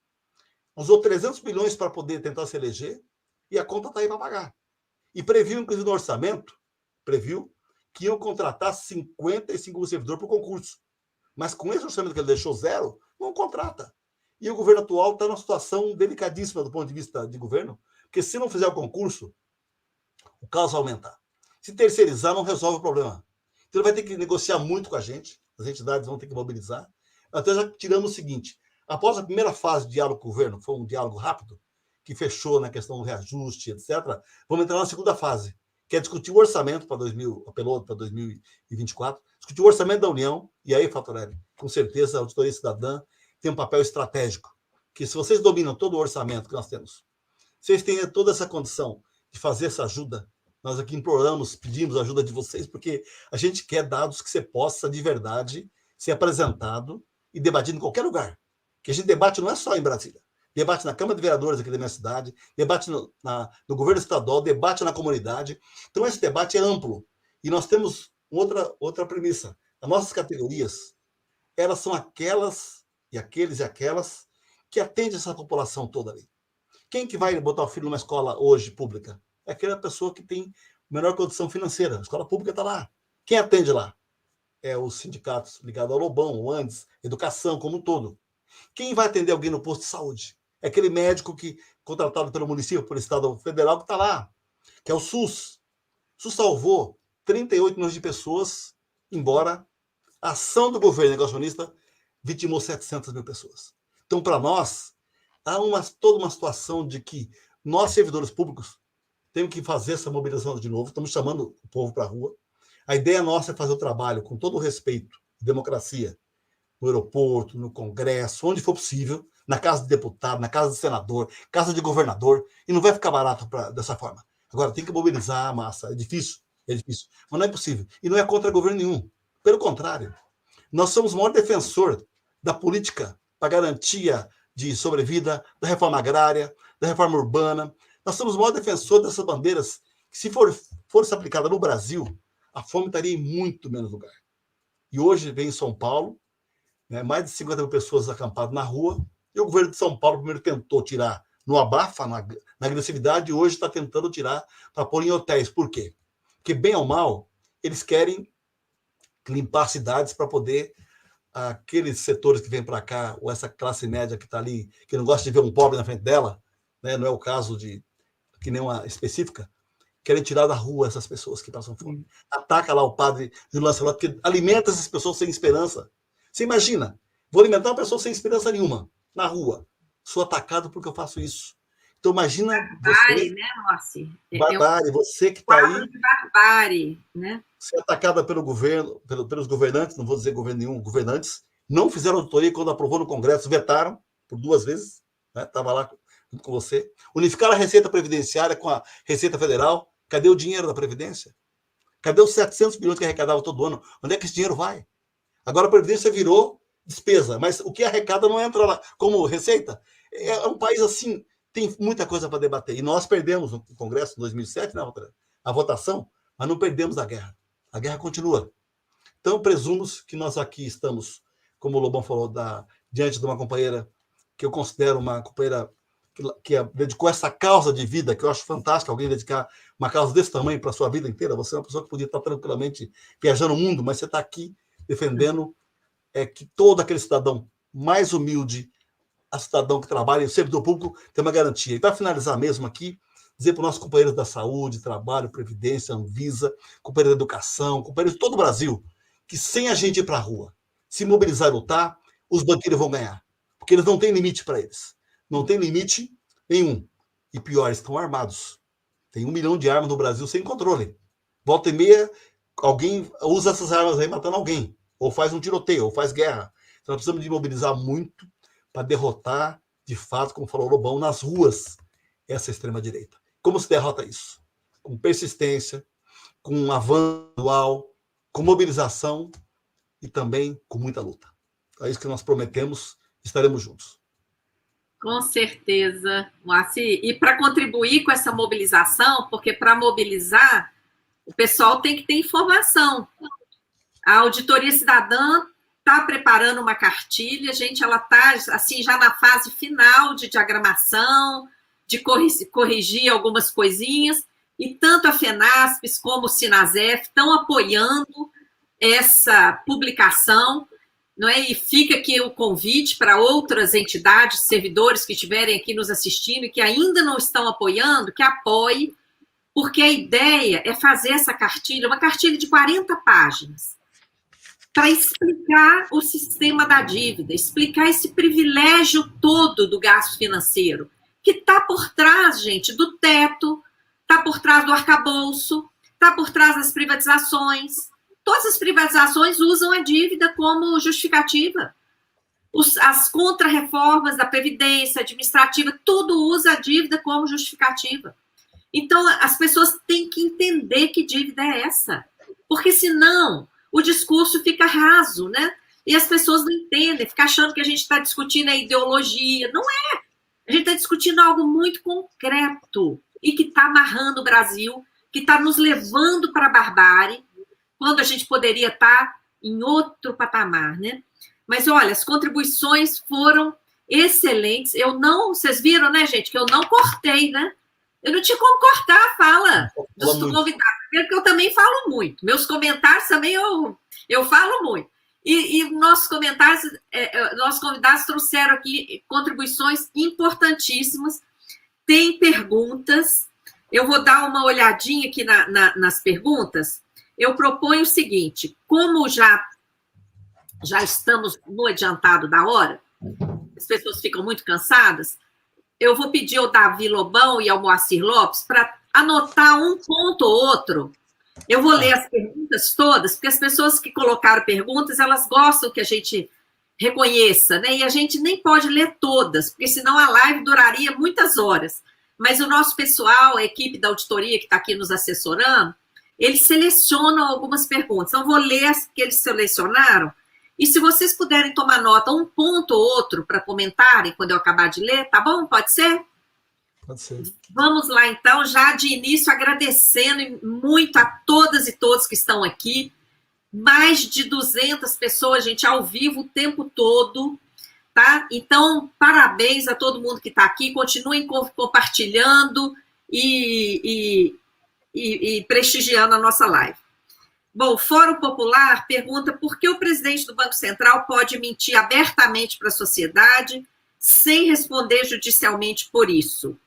usou 300 bilhões para poder tentar se eleger, e a conta está aí para pagar. E previu, inclusive, no orçamento, que iam contratar 55 servidores por concurso. Mas com esse orçamento que ele deixou zero, não contrata. E o governo atual está numa situação delicadíssima do ponto de vista de governo, porque se não fizer o concurso, o caos vai aumentar. Se terceirizar, não resolve o problema. Então ele vai ter que negociar muito com a gente, as entidades vão ter que mobilizar. Até já tiramos o seguinte, após a primeira fase de diálogo com o governo, foi um diálogo rápido, que fechou na questão do reajuste, etc., vamos entrar na segunda fase, que é discutir o orçamento para 2024, discutir o orçamento da União, e aí, Fatorelli, com certeza a Auditoria Cidadã tem um papel estratégico, que se vocês dominam todo o orçamento que nós temos, vocês têm toda essa condição de fazer essa ajuda, nós aqui imploramos, pedimos a ajuda de vocês, porque a gente quer dados que você possa, de verdade, ser apresentado e debatido em qualquer lugar. Que a gente debate não é só em Brasília, debate na Câmara de Vereadores aqui da minha cidade, debate no governo estadual, debate na comunidade. Então, esse debate é amplo. E nós temos outra premissa. As nossas categorias, elas são aquelas, e aqueles e aquelas, que atendem essa população toda ali. Quem que vai botar o filho numa escola hoje pública? É aquela pessoa que tem menor condição financeira. A escola pública está lá. Quem atende lá? É os sindicatos ligados ao Lobão, o Andes, educação como um todo. Quem vai atender alguém no posto de saúde? É aquele médico que contratado pelo município, pelo Estado Federal, que está lá, que é o SUS. O SUS salvou 38 milhões de pessoas, embora a ação do governo negacionista vitimou 700 mil pessoas. Então, para nós, há toda uma situação de que nós, servidores públicos, temos que fazer essa mobilização de novo, estamos chamando o povo para a rua. A ideia nossa é fazer o trabalho com todo o respeito, democracia, no aeroporto, no Congresso, onde for possível, na casa de deputado, na casa de senador, casa de governador, e não vai ficar barato dessa forma. Agora, tem que mobilizar a massa. É difícil, mas não é possível. E não é contra governo nenhum. Pelo contrário, nós somos o maior defensor da política para garantia de sobrevida, da reforma agrária, da reforma urbana. Nós somos o maior defensor dessas bandeiras que, se fosse aplicada no Brasil, a fome estaria em muito menos lugar. E hoje vem em São Paulo, né, mais de 50 mil pessoas acampadas na rua, e o governo de São Paulo primeiro tentou tirar no abafa, na agressividade, e hoje está tentando tirar para pôr em hotéis. Por quê? Porque, bem ou mal, eles querem limpar cidades para poder aqueles setores que vêm para cá, ou essa classe média que está ali, que não gosta de ver um pobre na frente dela, né, não é o caso de que nem uma específica, querem tirar da rua essas pessoas que passam fome. Ataca lá o padre de Lancelot, que alimenta essas pessoas sem esperança. Você imagina, vou alimentar uma pessoa sem esperança nenhuma, na rua. Sou atacado porque eu faço isso. Então, imagina barbárie, você... né, Moacir? Barbárie, você que está aí... de barbárie, né? Ser atacada pelo governo, pelos governantes, não vou dizer governo nenhum, governantes, não fizeram auditoria quando aprovou no Congresso, vetaram por 2 vezes, estava lá junto com você. Unificaram a Receita Previdenciária com a Receita Federal. Cadê o dinheiro da Previdência? Cadê os 700 milhões que arrecadava todo ano? Onde é que esse dinheiro vai? Agora a Previdência virou despesa, mas o que arrecada não entra lá como receita. É um país assim, tem muita coisa para debater. E nós perdemos no Congresso em 2007, né, a votação, mas não perdemos a guerra. A guerra continua. Então, presumos que nós aqui estamos, como o Lobão falou, diante de uma companheira que eu considero uma companheira que dedicou essa causa de vida, que eu acho fantástico alguém dedicar uma causa desse tamanho para a sua vida inteira. Você é uma pessoa que podia estar tranquilamente viajando o mundo, mas você está aqui defendendo que todo aquele cidadão mais humilde, a cidadão que trabalha, o servidor público, tem uma garantia. E para finalizar mesmo aqui, dizer para os nossos companheiros da saúde, trabalho, previdência, Anvisa, companheiros da educação, companheiros de todo o Brasil, que sem a gente ir para a rua, se mobilizar e lutar, os banqueiros vão ganhar. Porque eles não têm limite para eles. Não tem limite nenhum. E pior, eles estão armados. Tem 1 milhão de armas no Brasil sem controle. Volta e meia, alguém usa essas armas aí matando alguém. Ou faz um tiroteio, ou faz guerra. Então, nós precisamos de mobilizar muito para derrotar, de fato, como falou o Lobão, nas ruas, essa extrema-direita. Como se derrota isso? Com persistência, com um avanço dual, com mobilização e também com muita luta. É isso que nós prometemos, estaremos juntos. Com certeza, Moacir. E para contribuir com essa mobilização, porque para mobilizar, o pessoal tem que ter informação. A Auditoria Cidadã está preparando uma cartilha, gente, ela está assim, já na fase final de diagramação, de corrigir algumas coisinhas, e tanto a FENASPES como o Sinasef estão apoiando essa publicação, não é? E fica aqui o convite para outras entidades, servidores que estiverem aqui nos assistindo e que ainda não estão apoiando, que apoie, porque a ideia é fazer essa cartilha, uma cartilha de 40 páginas, para explicar o sistema da dívida, explicar esse privilégio todo do gasto financeiro, que está por trás, gente, do teto, está por trás do arcabouço, está por trás das privatizações. Todas as privatizações usam a dívida como justificativa. As contrarreformas da Previdência administrativa, tudo usa a dívida como justificativa. Então, as pessoas têm que entender que dívida é essa. Porque, senão, o discurso fica raso, né? E as pessoas não entendem, ficam achando que a gente está discutindo a ideologia. Não é. A gente está discutindo algo muito concreto e que está amarrando o Brasil, que está nos levando para a barbárie, quando a gente poderia estar em outro patamar, né? Mas, olha, as contribuições foram excelentes. Vocês viram, né, gente, que eu não cortei, né? Eu não tinha como cortar a fala dos convidados, porque eu também falo muito. Meus comentários também eu falo muito. E nossos comentários, nossos convidados trouxeram aqui contribuições importantíssimas. Tem perguntas. Eu vou dar uma olhadinha aqui nas perguntas. Eu proponho o seguinte, como já estamos no adiantado da hora, as pessoas ficam muito cansadas, eu vou pedir ao Davi Lobão e ao Moacir Lopes para anotar um ponto ou outro. Eu vou ler as perguntas todas, porque as pessoas que colocaram perguntas, elas gostam que a gente reconheça, né? E a gente nem pode ler todas, porque senão a live duraria muitas horas. Mas o nosso pessoal, a equipe da auditoria que está aqui nos assessorando, eles selecionam algumas perguntas. Então, vou ler as que eles selecionaram E se vocês puderem tomar nota, um ponto ou outro para comentarem quando eu acabar de ler, tá bom? Pode ser? Pode ser. Vamos lá, então, já de início agradecendo muito a todas e todos que estão aqui. Mais de 200 pessoas, gente, ao vivo o tempo todo, tá? Então, parabéns a todo mundo que está aqui. Continuem compartilhando e prestigiando a nossa live. Bom, o Fórum Popular pergunta por que o presidente do Banco Central pode mentir abertamente para a sociedade sem responder judicialmente por isso.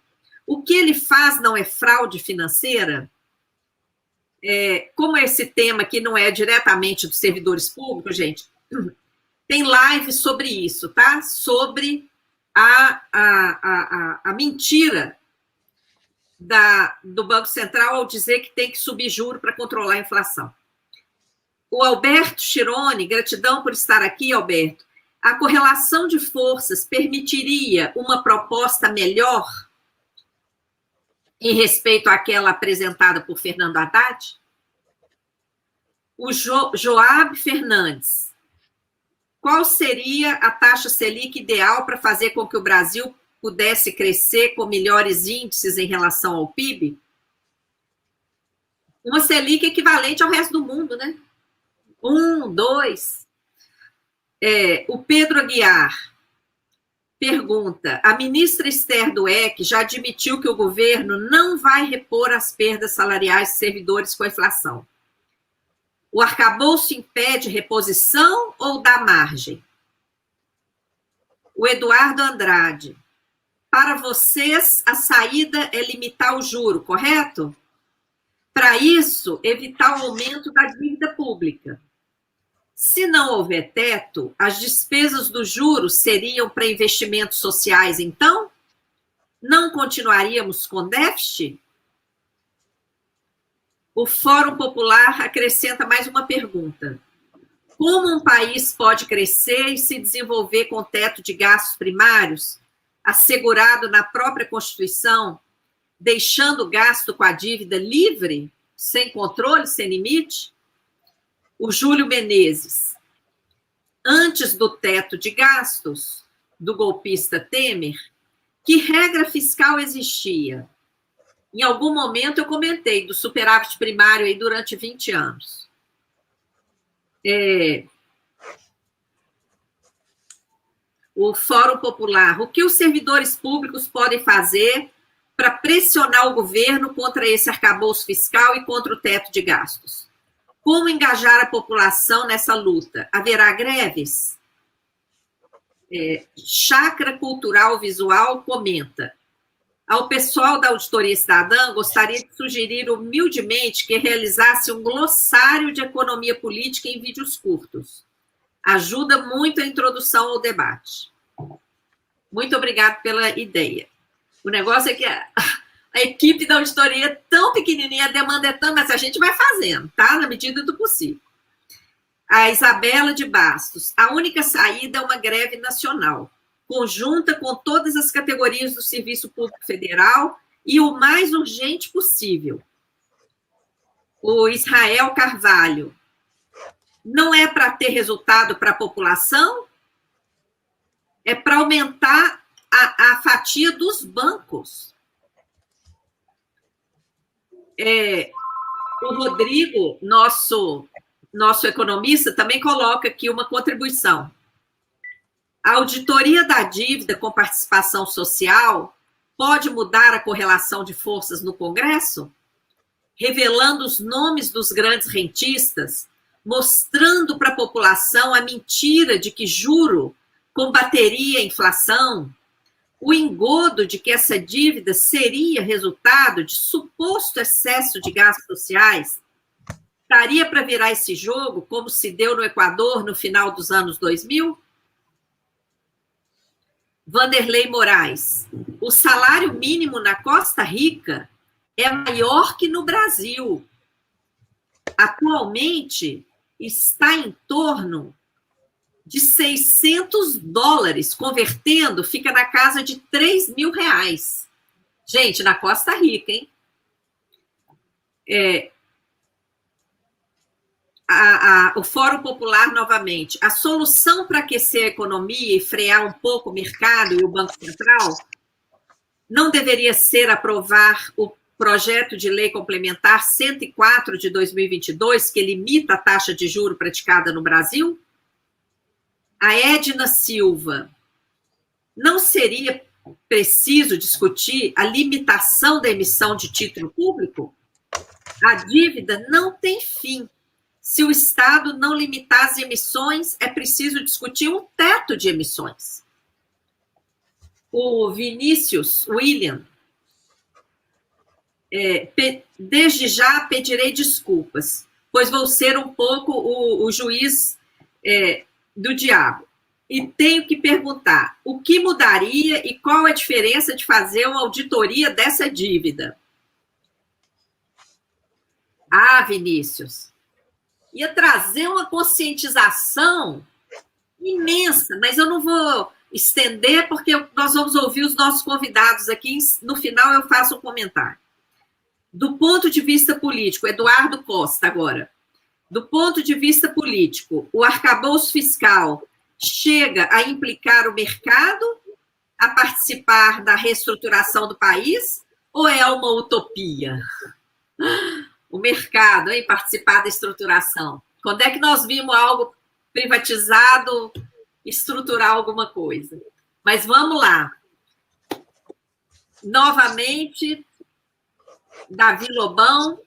O que ele faz não é fraude financeira? Como esse tema aqui não é diretamente dos servidores públicos, gente, tem live sobre isso, tá? Sobre a mentira do Banco Central ao dizer que tem que subir juro para controlar a inflação. O Alberto Chironi, gratidão por estar aqui, Alberto. A correlação de forças permitiria uma proposta melhor em respeito àquela apresentada por Fernando Haddad? O Joab Fernandes. Qual seria a taxa Selic ideal para fazer com que o Brasil pudesse crescer com melhores índices em relação ao PIB? Uma Selic equivalente ao resto do mundo, né? 1, 2. O Pedro Aguiar pergunta: a ministra Esther Dweck já admitiu que o governo não vai repor as perdas salariais de servidores com a inflação. O arcabouço impede reposição ou dá margem? O Eduardo Andrade: para vocês, a saída é limitar o juro, correto? Para isso, evitar o aumento da dívida pública. Se não houver teto, as despesas dos juros seriam para investimentos sociais, então? Não continuaríamos com déficit? O Fórum Popular acrescenta mais uma pergunta. Como um país pode crescer e se desenvolver com teto de gastos primários, assegurado na própria Constituição, deixando o gasto com a dívida livre, sem controle, sem limite? O Júlio Menezes: antes do teto de gastos do golpista Temer, que regra fiscal existia? Em algum momento eu comentei do superávit primário aí durante 20 anos. O Fórum Popular: o que os servidores públicos podem fazer para pressionar o governo contra esse arcabouço fiscal e contra o teto de gastos? Como engajar a população nessa luta? Haverá greves? Chácara Cultural Visual comenta: ao pessoal da Auditoria Cidadã, gostaria de sugerir humildemente que realizasse um glossário de economia política em vídeos curtos. Ajuda muito a introdução ao debate. Muito obrigada pela ideia. O negócio é que a equipe da auditoria é tão pequenininha, a demanda é tão, mas a gente vai fazendo, tá? Na medida do possível. A Isabela de Bastos: a única saída é uma greve nacional, conjunta com todas as categorias do Serviço Público Federal e o mais urgente possível. O Israel Carvalho: não é para ter resultado para a população? É para aumentar a fatia dos bancos. O Rodrigo, nosso economista, também coloca aqui uma contribuição. A auditoria da dívida com participação social pode mudar a correlação de forças no Congresso, revelando os nomes dos grandes rentistas, mostrando para a população a mentira de que juro combateria a inflação, o engodo de que essa dívida seria resultado de suposto excesso de gastos sociais. Daria para virar esse jogo, como se deu no Equador no final dos anos 2000? Vanderlei Moraes: o salário mínimo na Costa Rica é maior que no Brasil. Atualmente, está em torno de $600, convertendo, fica na casa de R$3.000. Gente, na Costa Rica, hein? o Fórum Popular novamente. A solução para aquecer a economia e frear um pouco o mercado e o Banco Central não deveria ser aprovar o projeto de lei complementar 104 de 2022, que limita a taxa de juro praticada no Brasil? A Edna Silva, não seria preciso discutir a limitação da emissão de título público? A dívida não tem fim. Se o Estado não limitar as emissões, é preciso discutir um teto de emissões. O Vinícius William, desde já pedirei desculpas, pois vou ser um pouco o juiz do diabo. E tenho que perguntar, o que mudaria e qual a diferença de fazer uma auditoria dessa dívida? Ah, Vinícius, ia trazer uma conscientização imensa, mas eu não vou estender, porque nós vamos ouvir os nossos convidados aqui, no final eu faço um comentário. Do ponto de vista político, Eduardo Costa agora, do ponto de vista político, o arcabouço fiscal chega a implicar o mercado a participar da reestruturação do país ou é uma utopia? O mercado, hein, participar da estruturação. Quando é que nós vimos algo privatizado estruturar alguma coisa? Mas vamos lá. Novamente, Davi Lobão,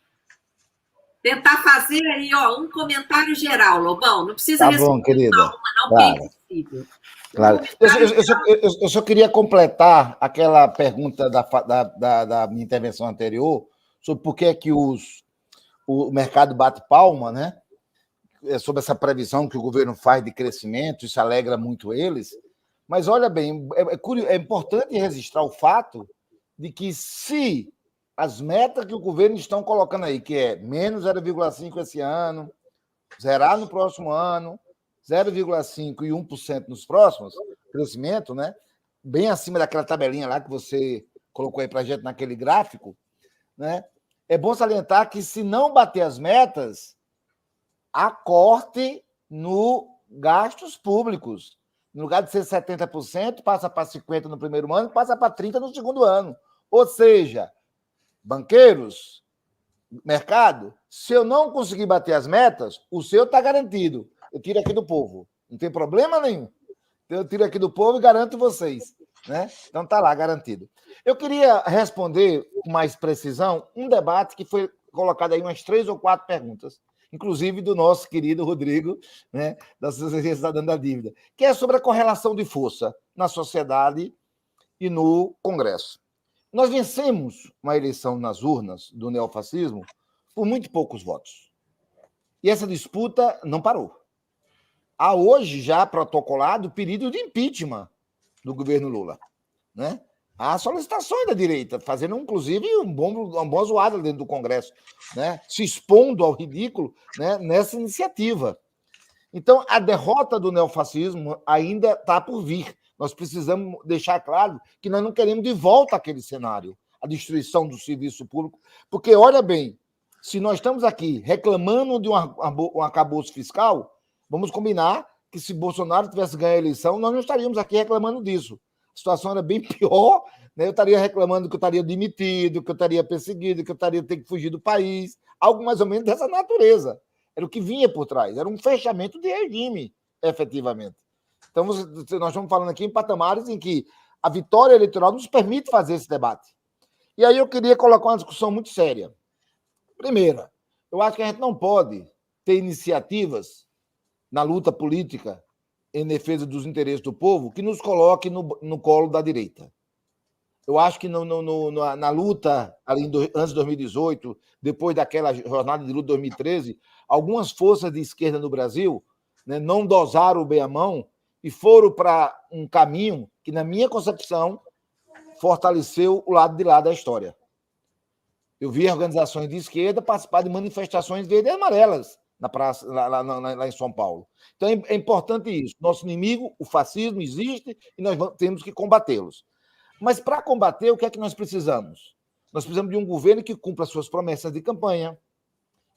tentar fazer aí um comentário geral, Lobão. Não precisa responder. Tá bom, querida. Não, claro. Que é impossível. Claro. Eu só queria completar aquela pergunta da minha intervenção anterior sobre por que é que o mercado bate palma, né? Sobre essa previsão que o governo faz de crescimento, isso alegra muito eles. Mas, olha bem, é importante registrar o fato de que se as metas que o governo estão colocando aí, que é menos 0,5% esse ano, zerar no próximo ano, 0,5% e 1% nos próximos, crescimento, né? Bem acima daquela tabelinha lá que você colocou aí para a gente naquele gráfico, né? É bom salientar que, se não bater as metas, há corte no gastos públicos. No lugar de ser 70%, passa para 50% no primeiro ano, passa para 30% no segundo ano. Ou seja, banqueiros, mercado, se eu não conseguir bater as metas, o seu está garantido. Eu tiro aqui do povo. Não tem problema nenhum. Eu tiro aqui do povo e garanto vocês. Né? Então está lá, garantido. Eu queria responder com mais precisão um debate que foi colocado aí umas 3 ou 4 perguntas, inclusive do nosso querido Rodrigo, né, da Sociedade Cidadã da Dívida, que é sobre a correlação de força na sociedade e no Congresso. Nós vencemos uma eleição nas urnas do neofascismo por muito poucos votos. E essa disputa não parou. Há hoje já protocolado o pedido de impeachment do governo Lula. Né? Há solicitações da direita, fazendo, inclusive, uma boa zoada dentro do Congresso, né? Se expondo ao ridículo, né, nessa iniciativa. Então, a derrota do neofascismo ainda está por vir. Nós precisamos deixar claro que nós não queremos de volta aquele cenário, a destruição do serviço público, porque, olha bem, se nós estamos aqui reclamando de um arcabouço fiscal, vamos combinar que, se Bolsonaro tivesse ganho a eleição, nós não estaríamos aqui reclamando disso. A situação era bem pior, né? Eu estaria reclamando que eu estaria demitido, que eu estaria perseguido, que eu estaria tendo que fugir do país, algo mais ou menos dessa natureza. Era o que vinha por trás, era um fechamento de regime, efetivamente. Então, nós estamos falando aqui em patamares em que a vitória eleitoral nos permite fazer esse debate. E aí eu queria colocar uma discussão muito séria. Primeira, eu acho que a gente não pode ter iniciativas na luta política em defesa dos interesses do povo que nos coloque no colo da direita. Eu acho que na luta ali antes de 2018, depois daquela jornada de luta de 2013, algumas forças de esquerda no Brasil, né, não dosaram bem a mão e foram para um caminho que, na minha concepção, fortaleceu o lado de lá da história. Eu vi organizações de esquerda participar de manifestações verdes e amarelas na praça, lá em São Paulo. Então, é importante isso. Nosso inimigo, o fascismo, existe e nós temos que combatê-los. Mas, para combater, o que é que nós precisamos? Nós precisamos de um governo que cumpra suas promessas de campanha,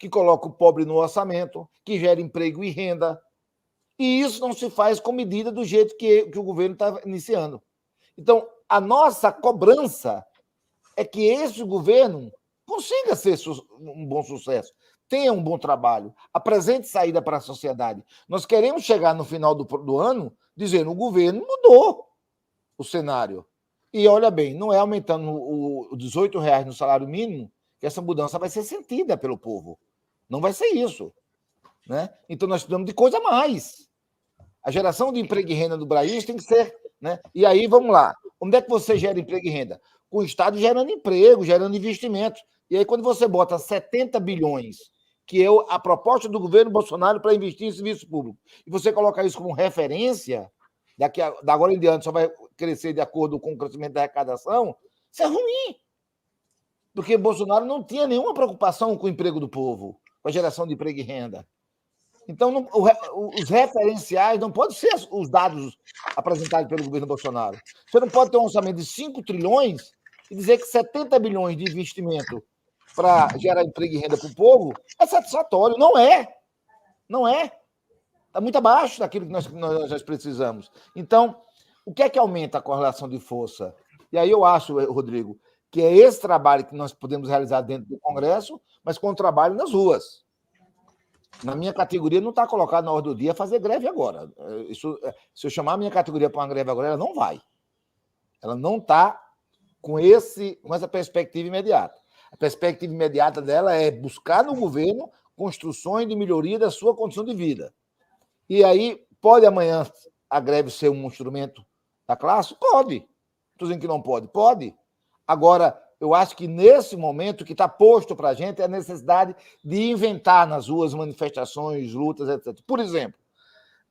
que coloca o pobre no orçamento, que gera emprego e renda. E isso não se faz com medida do jeito que o governo está iniciando. Então, a nossa cobrança é que esse governo consiga ser um bom sucesso, tenha um bom trabalho, apresente saída para a sociedade. Nós queremos chegar no final do ano dizendo que o governo mudou o cenário. E olha bem, não é aumentando o R$18 no salário mínimo que essa mudança vai ser sentida pelo povo. Não vai ser isso. Né? Então, nós precisamos de coisa a mais. A geração de emprego e renda do Brasil tem que ser... Né? E aí, vamos lá. Onde é que você gera emprego e renda? Com o Estado gerando emprego, gerando investimento. E aí, quando você bota 70 bilhões, que é a proposta do governo Bolsonaro para investir em serviço público, e você coloca isso como referência, da agora em diante só vai crescer de acordo com o crescimento da arrecadação, isso é ruim. Porque Bolsonaro não tinha nenhuma preocupação com o emprego do povo, com a geração de emprego e renda. Então, os referenciais não podem ser os dados apresentados pelo governo Bolsonaro. Você não pode ter um orçamento de 5 trilhões e dizer que 70 bilhões de investimento para gerar emprego e renda para o povo é satisfatório. Não é. Não é. Está muito abaixo daquilo que nós precisamos. Então, o que é que aumenta a correlação de força? E aí eu acho, Rodrigo, que é esse trabalho que nós podemos realizar dentro do Congresso, mas com o trabalho nas ruas. Na minha categoria não está colocado na ordem do dia fazer greve agora. Se eu chamar a minha categoria para uma greve agora, ela não vai. Ela não está com essa perspectiva imediata. A perspectiva imediata dela é buscar no governo construções de melhoria da sua condição de vida. E aí, pode amanhã a greve ser um instrumento da classe? Pode. Estou dizendo que não pode? Pode. Agora, eu acho que nesse momento o que está posto para a gente é a necessidade de inventar nas ruas manifestações, lutas, etc. Por exemplo,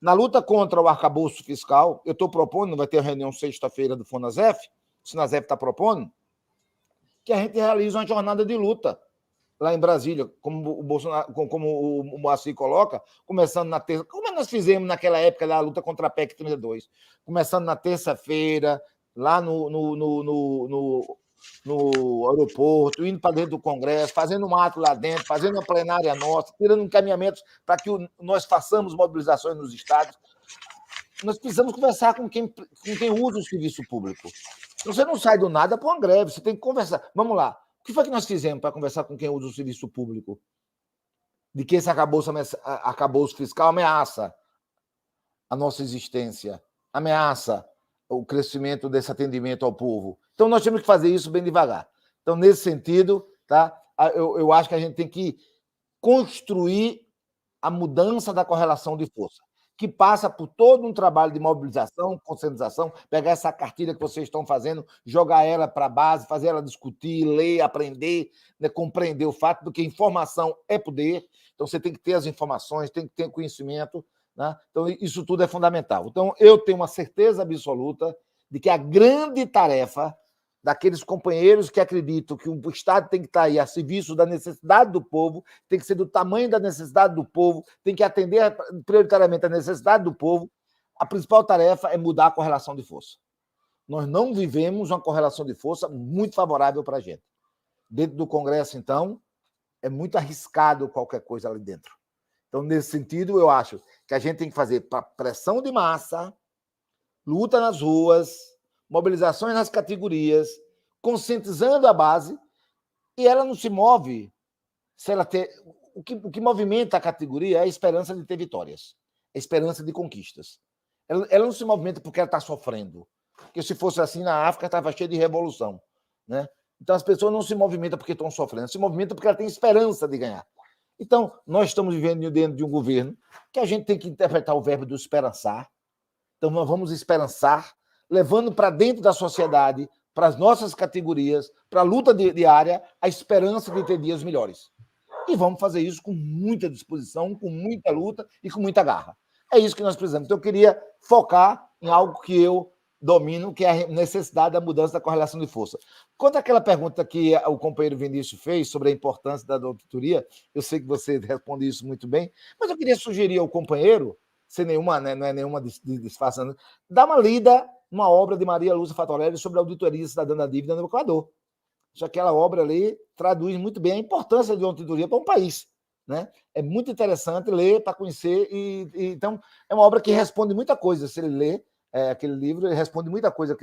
na luta contra o arcabouço fiscal, eu estou propondo, vai ter uma reunião sexta-feira do FONASEF, o SINASEF está propondo, que a gente realize uma jornada de luta lá em Brasília, como o Bolsonaro, como o Moacir coloca, começando na terça, como nós fizemos naquela época da luta contra a PEC 32, começando na terça-feira, lá no aeroporto, indo para dentro do Congresso, fazendo um ato lá dentro, fazendo uma plenária nossa, tirando encaminhamentos para que nós façamos mobilizações nos estados. Nós precisamos conversar com quem usa o serviço público. Você não sai do nada para uma greve, você tem que conversar. Vamos lá. O que foi que nós fizemos para conversar com quem usa o serviço público? De que esse arcabouço fiscal ameaça a nossa existência, ameaça o crescimento desse atendimento ao povo. Então, nós temos que fazer isso bem devagar. Então, nesse sentido, tá? Eu acho que a gente tem que construir a mudança da correlação de força, que passa por todo um trabalho de mobilização, conscientização, pegar essa cartilha que vocês estão fazendo, jogar ela para a base, fazer ela discutir, ler, aprender, né, compreender o fato de que informação é poder. Então, você tem que ter as informações, tem que ter conhecimento. Né? Então, isso tudo é fundamental. Então, eu tenho uma certeza absoluta de que a grande tarefa daqueles companheiros que acreditam que o Estado tem que estar aí a serviço da necessidade do povo, tem que ser do tamanho da necessidade do povo, tem que atender prioritariamente a necessidade do povo, a principal tarefa é mudar a correlação de força. Nós não vivemos uma correlação de força muito favorável para a gente. Dentro do Congresso, então, é muito arriscado qualquer coisa ali dentro. Então, nesse sentido, eu acho que a gente tem que fazer pressão de massa, luta nas ruas, mobilizações nas categorias, conscientizando a base, e ela não se move se ela ter... O que movimenta a categoria é a esperança de ter vitórias, a esperança de conquistas. Ela não se movimenta porque ela está sofrendo, porque se fosse assim na África estava cheia de revolução. Né? Então as pessoas não se movimentam porque estão sofrendo, se movimentam porque ela tem esperança de ganhar. Então, nós estamos vivendo dentro de um governo que a gente tem que interpretar o verbo do esperançar. Então, nós vamos esperançar, levando para dentro da sociedade, para as nossas categorias, para a luta diária, a esperança de ter dias melhores. E vamos fazer isso com muita disposição, com muita luta e com muita garra. É isso que nós precisamos. Então, eu queria focar em algo que eu domino, que é a necessidade da mudança da correlação de força. Quanto àquela pergunta que o companheiro Vinícius fez sobre a importância da auditoria, eu sei que você responde isso muito bem, mas eu queria sugerir ao companheiro, sem nenhuma, né, não é nenhuma disfarçando, dar uma lida numa obra de Maria Lúcia Fatorelli sobre a auditoria cidadã da dívida no Equador. Aquela obra ali traduz muito bem a importância de auditoria para um país. né? É muito interessante ler para conhecer. Então, é uma obra que responde muita coisa. Se ele lê aquele livro, ele responde muita coisa,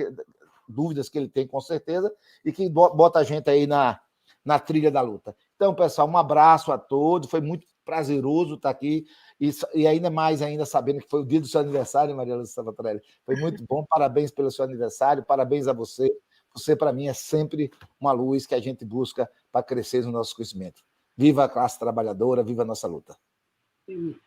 dúvidas que ele tem, com certeza, e que bota a gente aí na trilha da luta. Então, pessoal, um abraço a todos. Foi muito prazeroso estar aqui. E ainda mais sabendo que foi o dia do seu aniversário, Maria Lúcia Sabatorelli. Foi muito bom. Parabéns pelo seu aniversário. Parabéns a você. Você, para mim, é sempre uma luz que a gente busca para crescer no nosso conhecimento. Viva a classe trabalhadora, viva a nossa luta.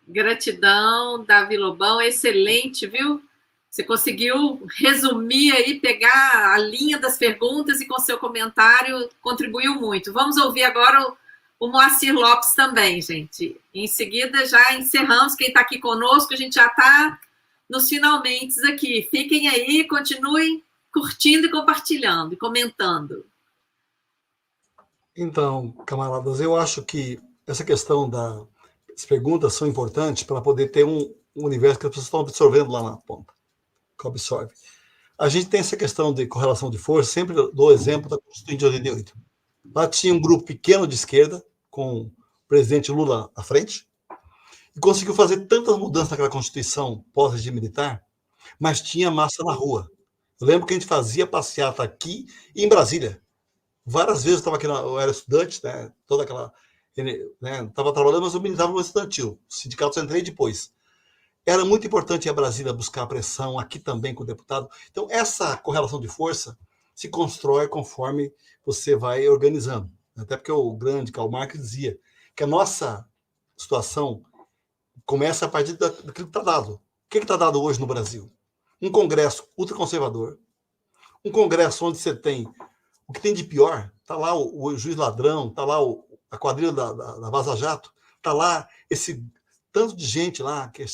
Gratidão, Davi Lobão, excelente, viu? Você conseguiu resumir aí, pegar a linha das perguntas e com seu comentário contribuiu muito. Vamos ouvir agora o Moacir Lopes também, gente. Em seguida já encerramos, quem está aqui conosco, a gente já está nos finalmente aqui. Fiquem aí, continuem curtindo e compartilhando e comentando. Então, camaradas, eu acho que essa questão das perguntas são importantes para poder ter um universo que as pessoas estão absorvendo lá na ponta, que absorve. A gente tem essa questão de correlação de força, sempre dou exemplo da Constituição de 88. Lá tinha um grupo pequeno de esquerda, com o presidente Lula à frente, e conseguiu fazer tantas mudanças naquela Constituição pós-regime militar, mas tinha massa na rua. Eu lembro que a gente fazia passeata aqui e em Brasília. Várias vezes eu estava aqui, eu era estudante, né? Toda aquela. Estava trabalhando, mas eu militava no estudantil. O sindicato eu entrei depois. Era muito importante ir a Brasília buscar pressão, aqui também com o deputado. Então, essa correlação de força se constrói conforme você vai organizando. Até porque o grande Karl Marx dizia que a nossa situação começa a partir daquilo que está dado. O que está dado hoje no Brasil? Um congresso ultraconservador, um congresso onde você tem o que tem de pior, está lá o juiz ladrão, está lá a quadrilha da Vaza Jato, está lá esse tanto de gente lá, que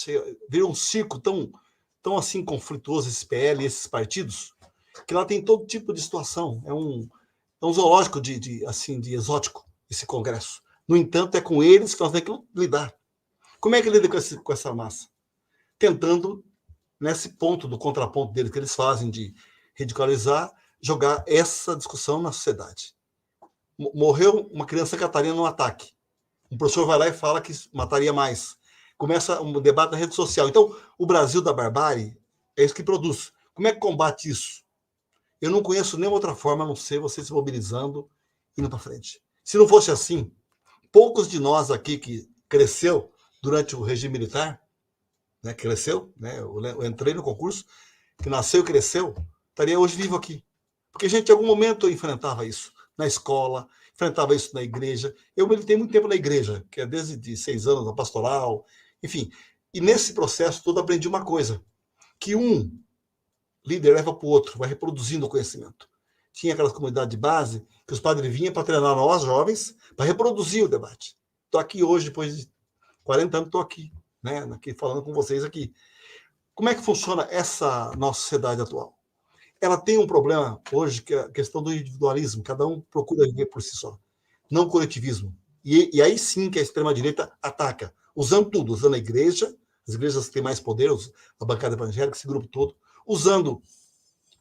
vira um circo tão assim conflituoso, esse PL, esses partidos, que lá tem todo tipo de situação. É um zoológico de exótico, esse congresso. No entanto, é com eles que nós temos que lidar. Como é que lida com essa massa? Tentando, nesse ponto do contraponto deles que eles fazem de radicalizar, jogar essa discussão na sociedade. Morreu uma criança catarina num ataque. Um professor vai lá e fala que mataria mais. Começa um debate na rede social. Então, o Brasil da barbárie é isso que produz. Como é que combate isso? Eu não conheço nenhuma outra forma a não ser você se mobilizando e indo para frente. Se não fosse assim, poucos de nós aqui que cresceu durante o regime militar, né, cresceu, né, eu entrei no concurso, que nasceu e cresceu, estaria hoje vivo aqui. Porque, gente, em algum momento eu enfrentava isso na escola, enfrentava isso na igreja. Eu militei muito tempo na igreja, que é desde 6 anos, na pastoral, enfim. E nesse processo todo aprendi uma coisa, que um líder leva para o outro, vai reproduzindo o conhecimento. Tinha aquelas comunidades de base que os padres vinham para treinar nós, jovens, para reproduzir o debate. Estou aqui hoje, depois de 40 anos, estou aqui, né, aqui falando com vocês aqui. Como é que funciona essa nossa sociedade atual? Ela tem um problema hoje, que é a questão do individualismo. Cada um procura viver por si só. Não o coletivismo. E aí sim que a extrema-direita ataca, usando tudo, usando a igreja, as igrejas que têm mais poder, a bancada evangélica, esse grupo todo, usando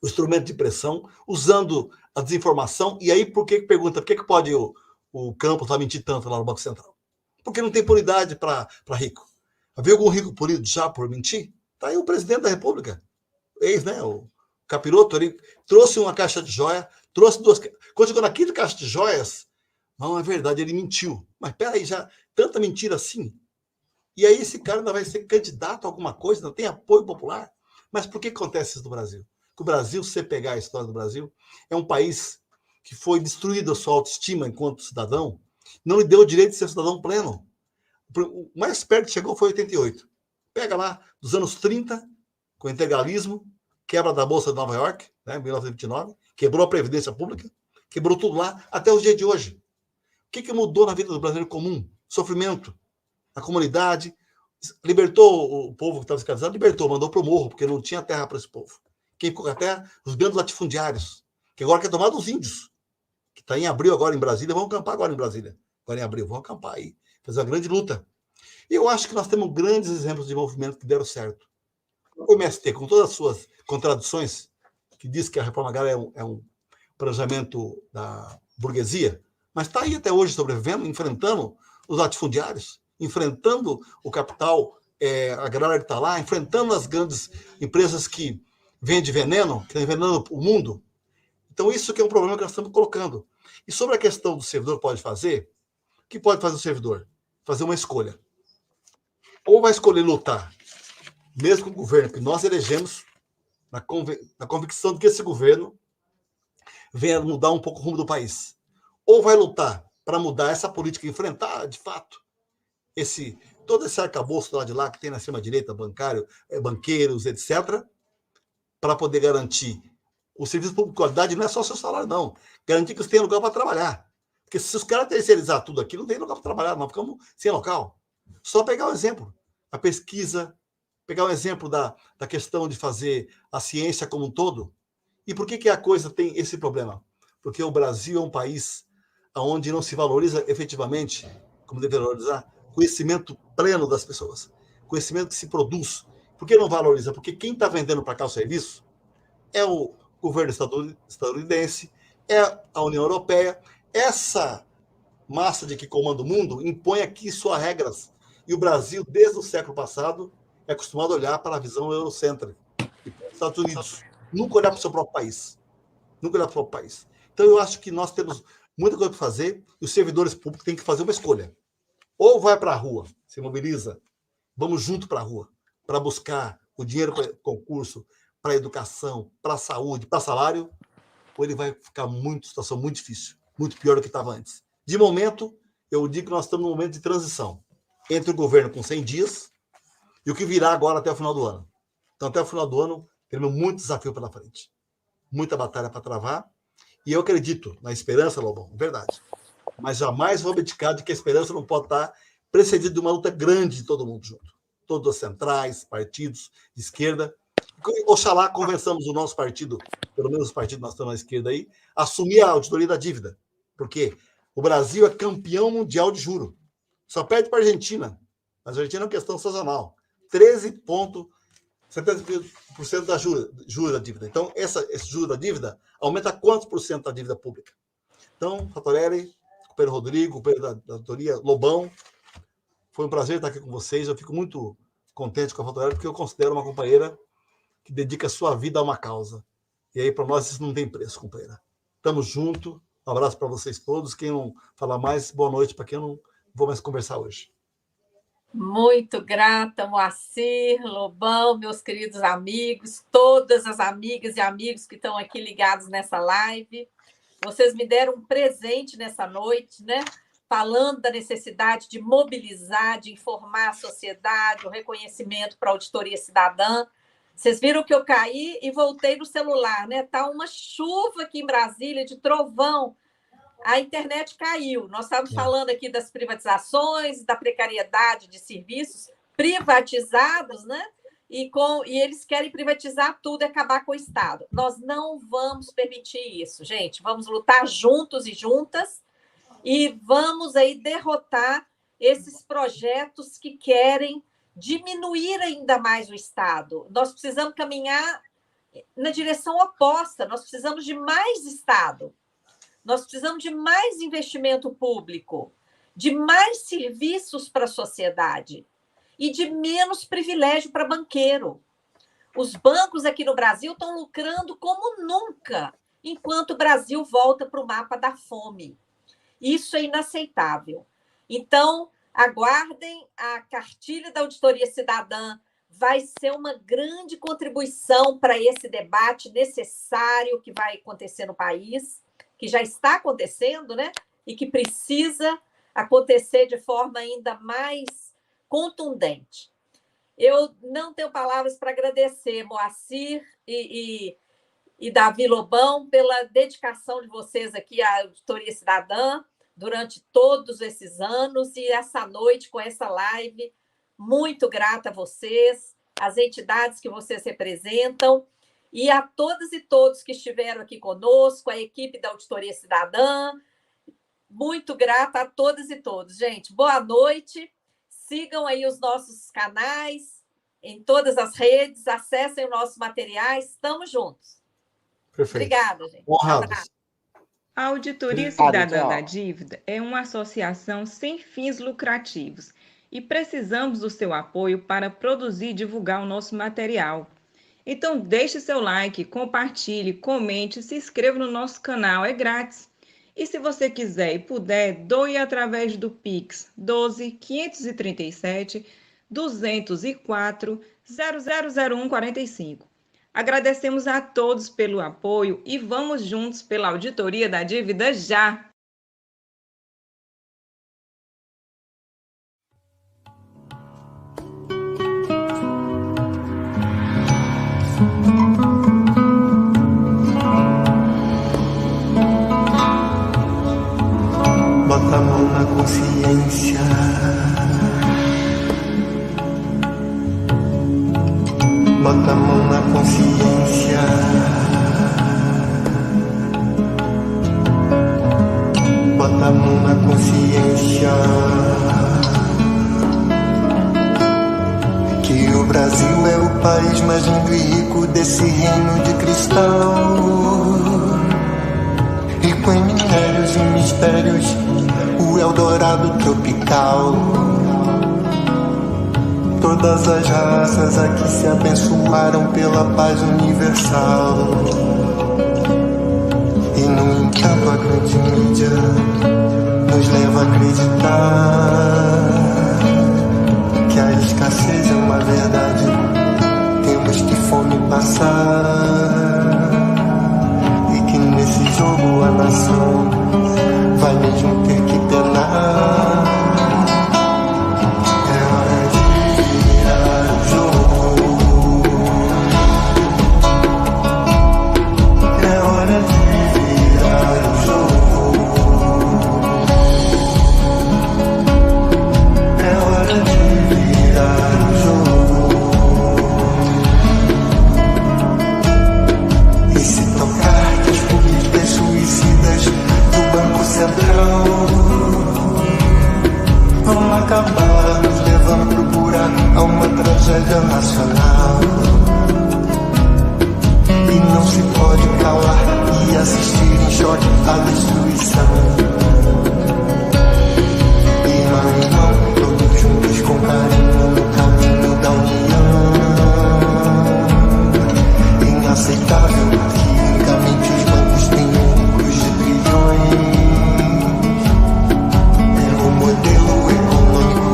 o instrumento de pressão, usando a desinformação. E aí, pergunta, por que pode o Campos lá mentir tanto lá no Banco Central? Porque não tem impunidade para rico. Havia algum rico punido já por mentir? Está aí o presidente da República, né, o Capiroto, ele trouxe uma caixa de joia, trouxe 2. Quando chegou na 5ª caixa de joias, não é verdade, ele mentiu. Mas peraí, já tanta mentira assim? E aí esse cara ainda vai ser candidato a alguma coisa, não tem apoio popular? Mas por que acontece isso no Brasil? Porque o Brasil, se você pegar a história do Brasil, é um país que foi destruído a sua autoestima enquanto cidadão, não lhe deu o direito de ser cidadão pleno. O mais perto que chegou foi 88. Pega lá, dos anos 30, com o integralismo, quebra da Bolsa de Nova York, né, 1929, quebrou a Previdência Pública, quebrou tudo lá, até os dias de hoje. O que mudou na vida do brasileiro comum? Sofrimento. A comunidade libertou o povo que estava escravizado, libertou, mandou para o morro, porque não tinha terra para esse povo. Quem ficou com a terra? Os grandes latifundiários, que agora quer tomar dos índios, que está em abril agora em Brasília, vão acampar agora em Brasília. Agora em abril, vão acampar aí, fazer uma grande luta. E eu acho que nós temos grandes exemplos de movimento que deram certo. O MST, com todas as suas contradições, que diz que a reforma agrária é um planejamento da burguesia, mas está aí até hoje sobrevivendo, enfrentando os latifundiários, enfrentando o capital agrário que está lá, enfrentando as grandes empresas que vendem veneno, que estão envenenando o mundo. Então, isso que é um problema que nós estamos colocando. E sobre a questão do servidor pode fazer, o que pode fazer o servidor? Fazer uma escolha. Ou vai escolher lutar, mesmo com o governo que nós elegemos, na convicção de que esse governo venha mudar um pouco o rumo do país. Ou vai lutar para mudar essa política, enfrentar, de fato, todo esse arcabouço do lado de lá que tem na extrema-direita, bancário, banqueiros, etc., para poder garantir o serviço público de qualidade. Não é só o seu salário, não. Garantir que você tenha lugar para trabalhar. Porque se os caras terceirizar tudo aqui, não tem lugar para trabalhar, nós ficamos sem local. Só pegar um exemplo. A pesquisa, pegar um exemplo da questão de fazer a ciência como um todo. E por que a coisa tem esse problema? Porque o Brasil é um país onde não se valoriza efetivamente, como deveria valorizar, conhecimento pleno das pessoas. Conhecimento que se produz. Por que não valoriza? Porque quem está vendendo para cá o serviço é o governo estadunidense, é a União Europeia. Essa massa de que comanda o mundo impõe aqui suas regras. E o Brasil, desde o século passado, é acostumado a olhar para a visão eurocêntrica. E para os Estados Unidos. Nunca olhar para o seu próprio país. Nunca olhar para o próprio país. Então, eu acho que nós temos muita coisa para fazer e os servidores públicos têm que fazer uma escolha. Ou vai para a rua, se mobiliza, vamos junto para a rua, para buscar o dinheiro para concurso, para a educação, para a saúde, para salário, ou ele vai ficar situação muito difícil, muito pior do que estava antes. De momento, eu digo que nós estamos num momento de transição entre o governo com 100 dias e o que virá agora até o final do ano. Então, até o final do ano, temos muito desafio pela frente. Muita batalha para travar. E eu acredito na esperança, Lobão, verdade. Mas jamais vou abdicar de que a esperança não pode estar precedida de uma luta grande de todo mundo junto. Todos os centrais, partidos de esquerda. Oxalá convençamos o nosso partido, pelo menos os partidos que nós estamos na esquerda aí, a assumir a auditoria da dívida. Porque o Brasil é campeão mundial de juros. Só perde para a Argentina. Mas a Argentina é uma questão sazonal. 13,70% da juros da dívida. Então, esse juro da dívida aumenta quantos por cento da dívida pública? Então, Fatorelli, companheiro Rodrigo, companheiro da auditoria, Lobão, foi um prazer estar aqui com vocês. Eu fico muito contente com a Fatorelli, porque eu considero uma companheira que dedica a sua vida a uma causa. E aí, para nós, isso não tem preço, companheira. Estamos juntos. Um abraço para vocês todos. Quem não falar mais, boa noite para quem eu não vou mais conversar hoje. Muito grata, Moacir, Lobão, meus queridos amigos, todas as amigas e amigos que estão aqui ligados nessa live. Vocês me deram um presente nessa noite, né? Falando da necessidade de mobilizar, de informar a sociedade, o reconhecimento para a auditoria cidadã. Vocês viram que eu caí e voltei no celular, né? Tá uma chuva aqui em Brasília, de trovão. A internet caiu. Nós estávamos falando aqui das privatizações, da precariedade de serviços privatizados, né? E eles querem privatizar tudo e acabar com o Estado. Nós não vamos permitir isso, gente. Vamos lutar juntos e juntas e vamos aí derrotar esses projetos que querem diminuir ainda mais o Estado. Nós precisamos caminhar na direção oposta. Nós precisamos de mais Estado. Nós precisamos de mais investimento público, de mais serviços para a sociedade e de menos privilégio para banqueiro. Os bancos aqui no Brasil estão lucrando como nunca, enquanto o Brasil volta para o mapa da fome. Isso é inaceitável. Então, aguardem a cartilha da Auditoria Cidadã. Vai ser uma grande contribuição para esse debate necessário que vai acontecer no país, que já está acontecendo, né? E que precisa acontecer de forma ainda mais contundente. Eu não tenho palavras para agradecer, Moacir e Davi Lobão, pela dedicação de vocês aqui à Auditoria Cidadã durante todos esses anos e essa noite com essa live. Muito grata a vocês, às entidades que vocês representam, e a todas e todos que estiveram aqui conosco, a equipe da Auditoria Cidadã. Muito grata a todas e todos. Gente, boa noite. Sigam aí os nossos canais em todas as redes, acessem os nossos materiais. Estamos juntos. Perfeito. Obrigada, gente. Honrados. A Auditoria Obrigado, Cidadã da tchau. Dívida é uma associação sem fins lucrativos e precisamos do seu apoio para produzir e divulgar o nosso material. Então, deixe seu like, compartilhe, comente, se inscreva no nosso canal, é grátis. E se você quiser e puder, doe através do Pix 12 537 204 000145. Agradecemos a todos pelo apoio e vamos juntos pela Auditoria da Dívida já! Bota a mão na consciência. Bota a mão na consciência. Bota a mão na consciência. Que o Brasil é o país mais lindo e rico desse reino de cristal. Rico em minérios e mistérios, o Eldorado tropical. Todas as raças aqui se abençoaram pela paz universal. E no entanto a grande mídia nos leva a acreditar que a escassez é uma verdade, temos que fome passar. E que nesse jogo a nação vai mesmo ter que penar. É hora de virar o jogo. É hora de virar o jogo. É hora de virar o jogo. E se tocar as políticas suicidas do Banco Central vão acabar nos levando pro buraco, a uma tragédia nacional. E não se pode calar e assistir em choque à destruição. Irmão, irmão, todos juntos com carinho no caminho da união. Inaceitável que unicamente os bancos tenham lucros de trilhões. É o modelo econômico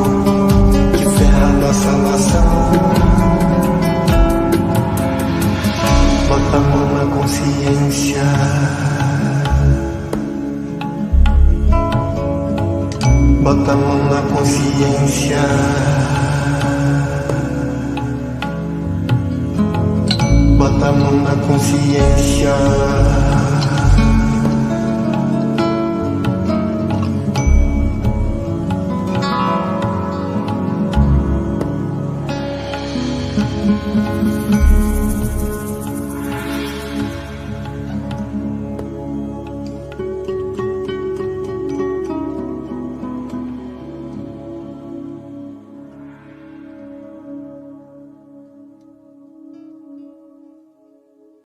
que ferra a nossa nação. Bota a mão na consciência. Bota a mão na consciência. Bota a mão na consciência.